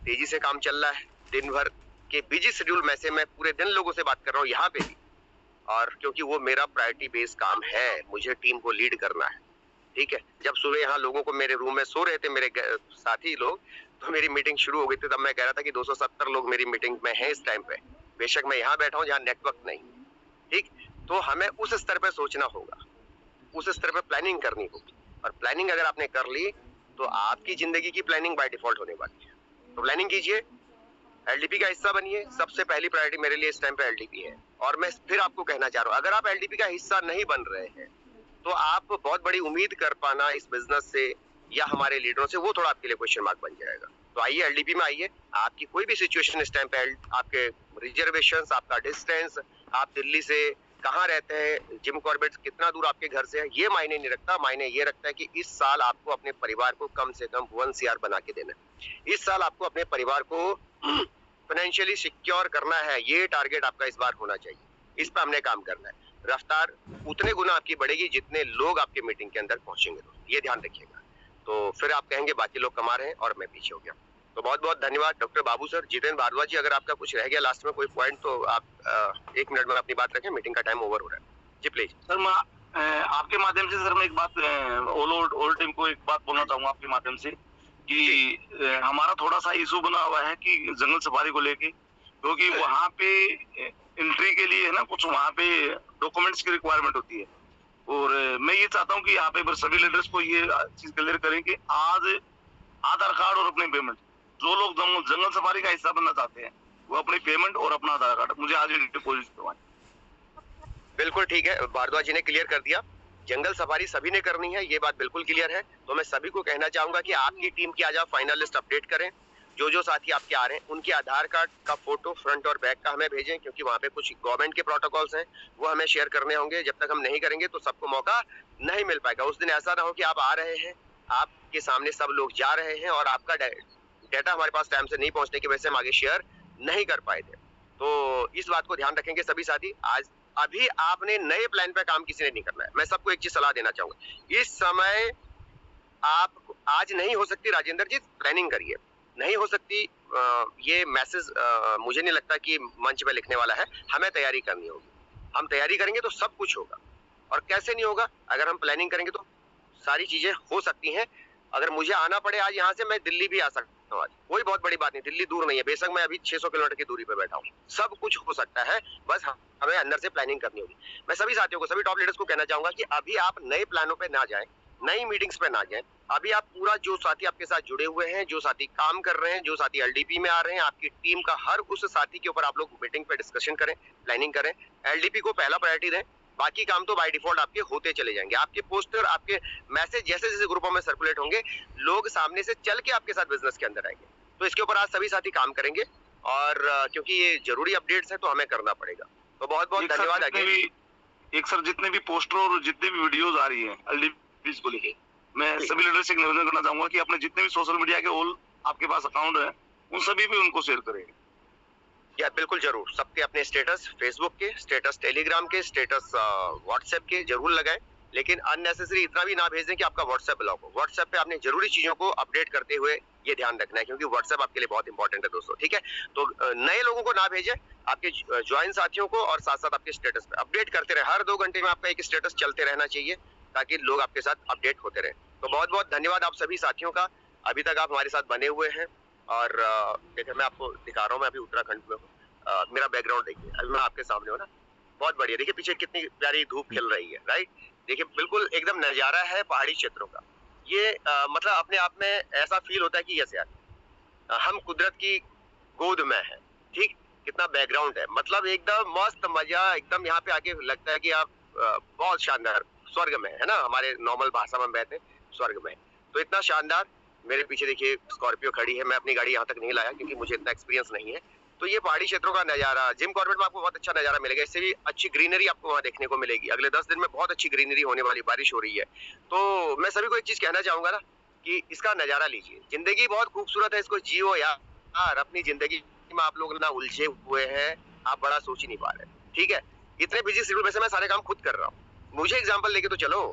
तेजी से काम चल रहा है। दिन भर के बिजी शेड्यूल में से मैं पूरे दिन लोगों से बात कर रहा हूँ यहाँ पे भी, और क्योंकि वो मेरा प्रायोरिटी बेस्ड काम है, मुझे टीम को लीड करना है। ठीक है, जब सुबह यहाँ लोगों को मेरे रूम में सो रहे थे मेरे साथी लोग, तो मेरी मीटिंग शुरू हो गई थी। तब मैं कह रहा था कि 270 लोग मेरी मीटिंग में हैं इस टाइम पे, बेशक मैं यहाँ बैठा हूँ जहाँ नेटवर्क नहीं। ठीक, तो हमें उस स्तर पे सोचना होगा, उस स्तर पे प्लानिंग करनी होगी। और प्लानिंग अगर आपने कर ली तो आपकी जिंदगी की प्लानिंग बाय डिफॉल्ट होने वाली है। तो प्लानिंग कीजिए, एलडीपी का हिस्सा बनिए। सबसे पहली प्रायोरिटी मेरे लिए इस टाइम पे एलडीपी है। और मैं फिर आपको कहना चाह रहा हूँ, अगर आप एलडीपी का हिस्सा नहीं बन रहे हैं तो आप बहुत बड़ी उम्मीद कर पाना इस बिजनेस से या हमारे लीडरों से, वो थोड़ा आपके लिए क्वेश्चन मार्क बन जाएगा। तो आइए एलडीपी में आइए। आपकी कोई भी सिचुएशन इस टाइम पे, आपके रिजर्वेशंस, आपका डिस्टेंस, आप दिल्ली से कहाँ रहते हैं, जिम कॉर्बेट कितना दूर आपके घर से है, ये मायने नहीं रखता। मायने ये रखता है कि इस साल आपको अपने परिवार को कम से कम 1 CR बना के देना है। इस साल आपको अपने परिवार को फाइनेंशियली सिक्योर करना है। ये टारगेट आपका इस बार होना चाहिए। इस पर हमने काम करना है। रफ्तार उतने गुना आपकी बढ़ेगी जितने लोग आपके मीटिंग के अंदर पहुंचेंगे। ये ध्यान रखिएगा। तो फिर आप कहेंगे बाकी लोग कमा रहे हैं और मैं पीछे हो गया। तो बहुत बहुत धन्यवाद डॉक्टर बाबू सर। जितेंद्र भारद्वाज जी, अगर आपका कुछ रह गया लास्ट में कोई पॉइंट तो आप 1 मिनट में अपनी बात रखें, मीटिंग का टाइम ओवर हो रहा है जी, प्लीज। सर मैं आपके माध्यम से सर मैं एक बात ऑल टीम को एक बात बोलना चाहूंगा आपके माध्यम से कि हमारा थोड़ा सा इशू बना हुआ है कि जंगल सफारी को लेके, क्योंकि वहाँ पे एंट्री के लिए है ना कुछ वहाँ पे डॉक्यूमेंट्स की रिक्वायरमेंट होती है। और मैं ये चाहता हूँ कि यहाँ पे सभी लीडर्स को ये चीज क्लियर करें कि आज आधार कार्ड और अपने पेमेंट, जो लोग जंगल सफारी का हिस्सा बनना चाहते हैं वो अपनी पेमेंट और अपना आधार कार्ड मुझे आज ही डिपॉजिट करवाएं। बिल्कुल ठीक है, भारद्वाज जी ने क्लियर कर दिया। जंगल सफारी सभी ने करनी है, ये बात बिल्कुल क्लियर है। तो मैं सभी को कहना चाहूंगा कि आपकी टीम की आज आप फाइनल लिस्ट अपडेट करें। जो साथी आपके आ रहे हैं उनके आधार कार्ड का फोटो फ्रंट और बैक का हमें भेजें, क्योंकि वहाँ पे कुछ गवर्नमेंट के प्रोटोकॉल्स हैं वो हमें शेयर करने होंगे। जब तक हम नहीं करेंगे तो सबको मौका नहीं मिल पाएगा। उस दिन ऐसा ना हो कि आप आ रहे हैं, आपके सामने सब लोग जा रहे हैं और आपका डेटा हमारे पास टाइम से नहीं पहुंचने की वजह से हम आगे शेयर नहीं कर पाए थे। तो इस बात को ध्यान रखेंगे सभी साथी। आज अभी आपने नए प्लान पे काम किसी ने नहीं करना है। मैं सबको एक चीज सलाह देना चाहूंगा, इस समय आप आज नहीं हो सकती राजेंद्र जी, प्लानिंग करिए। नहीं हो सकती ये मैसेज मुझे नहीं लगता कि मंच पे लिखने वाला है। हमें तैयारी करनी होगी, हम तैयारी करेंगे तो सब कुछ होगा। और कैसे नहीं होगा, अगर हम प्लानिंग करेंगे तो सारी चीजें हो सकती हैं। अगर मुझे आना पड़े आज यहाँ से, मैं दिल्ली भी आ सकता हूँ आज, कोई बहुत बड़ी बात नहीं। दिल्ली दूर नहीं है, बेशक मैं अभी 600 किलोमीटर की दूरी पे बैठा हूँ। सब कुछ हो सकता है, बस हमें अंदर से प्लानिंग करनी होगी। मैं सभी साथियों को, सभी टॉप लीडर्स को कहना चाहूंगा कि अभी आप नए प्लानों पे ना जाएं, नई मीटिंग्स पे ना जाएं। अभी आप पूरा जो साथी आपके साथ जुड़े हुए हैं, जो साथी काम कर रहे हैं, जो साथी एलडीपी में आ रहे हैं, आपकी टीम का हर उस साथी के ऊपर आप लोग मीटिंग पे डिस्कशन करें, प्लानिंग करें। एलडीपी को पहला प्रायोरिटी दें, बाकी काम तो बाय डिफॉल्ट आपके होते चले जाएंगे। आपके पोस्टर, आपके मैसेज जैसे जैसे ग्रुपों में सर्कुलेट होंगे, लोग सामने से चल के आपके साथ बिजनेस के अंदर आएंगे। तो इसके ऊपर आज सभी साथी काम करेंगे और क्योंकि ये जरूरी अपडेट्स है तो हमें करना पड़ेगा। तो बहुत बहुत धन्यवाद। एक सर, जितने भी पोस्टर और जितने भी वीडियोस आ रही है एलडीपी को लेके, मैं सभी लीडर से निवेदन करना चाहूंगा कि अपने जितने भी सोशल मीडिया के ऑल आपके पास अकाउंट है, उन सभी पे उनको शेयर करें। या बिल्कुल जरूर, सबके अपने स्टेटस फेसबुक के, स्टेटस टेलीग्राम के, स्टेटस व्हाट्सएप के जरूर लगाएं। लेकिन अननेसेसरी इतना भी ना भेजें कि आपका व्हाट्सएप ब्लॉक हो। व्हाट्सएप पे आपने जरूरी चीजों को अपडेट करते हुए ये ध्यान रखना है, क्योंकि व्हाट्सएप आपके लिए बहुत इंपॉर्टेंट है दोस्तों, ठीक है। तो नए लोगों को ना भेजें, आपके ज्वाइन साथियों को, और साथ साथ आपके स्टेटस पे अपडेट करते रहे। हर 2 घंटे में आपका एक स्टेटस चलते रहना चाहिए ताकि लोग आपके साथ अपडेट होते रहे। तो बहुत बहुत धन्यवाद आप सभी साथियों का, अभी तक आप हमारे साथ बने हुए हैं। और देखिए मैं आपको दिखा रहा हूँ, मैं अभी उत्तराखंड में हूँ। मेरा बैकग्राउंड देखिए, अभी मैं आपके सामने हूँ ना, बहुत बढ़िया। देखिए पीछे कितनी प्यारी धूप खिल रही है, राइट। देखिए बिल्कुल एकदम नजारा है पहाड़ी क्षेत्रों का। ये मतलब अपने आप में ऐसा फील होता है कि यस यार हम कुदरत की गोद में हैं, ठीक। कितना बैकग्राउंड है, मतलब एकदम मस्त मजा, एकदम यहाँ पे आके लगता है कि आप बहुत शानदार स्वर्ग में है ना, हमारे नॉर्मल भाषा में बहते स्वर्ग में। तो इतना शानदार। मेरे पीछे देखिए स्कॉर्पियो खड़ी है, मैं अपनी गाड़ी यहाँ तक नहीं लाया क्योंकि मुझे इतना एक्सपीरियंस नहीं है। तो ये पहाड़ी क्षेत्रों का नजारा, जिम कॉर्बेट में आपको बहुत अच्छा नजारा मिलेगा। इससे भी अच्छी ग्रीनरी आपको वहाँ देखने को मिलेगी। अगले 10 दिन में बहुत अच्छी ग्रीनरी होने वाली, बारिश हो रही है। तो मैं सभी को एक चीज कहना चाहूंगा ना कि इसका नजारा लीजिए। जिंदगी बहुत खूबसूरत है, इसको जियो यार। अपनी जिंदगी में आप लोग ना उलझे हुए हैं, आप बड़ा सोच ही नहीं पा रहे, ठीक है। इतने बिजी शेड्यूल में से मैं सारे काम खुद कर रहा हूँ, मुझे एग्जाम्पल लेके तो चलो।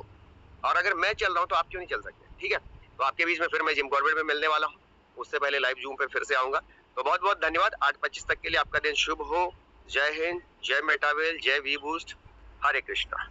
और अगर मैं चल रहा हूँ तो आप क्यों नहीं चल सकते, ठीक है। तो आपके बीच में फिर मैं जिम कॉर्बेट में मिलने वाला हूँ, उससे पहले लाइव जूम पे फिर से आऊंगा। तो बहुत बहुत धन्यवाद। 8:25 तक के लिए आपका दिन शुभ हो। जय हिंद, जय मेटावेल, जय वी बूस्ट, हरे कृष्णा।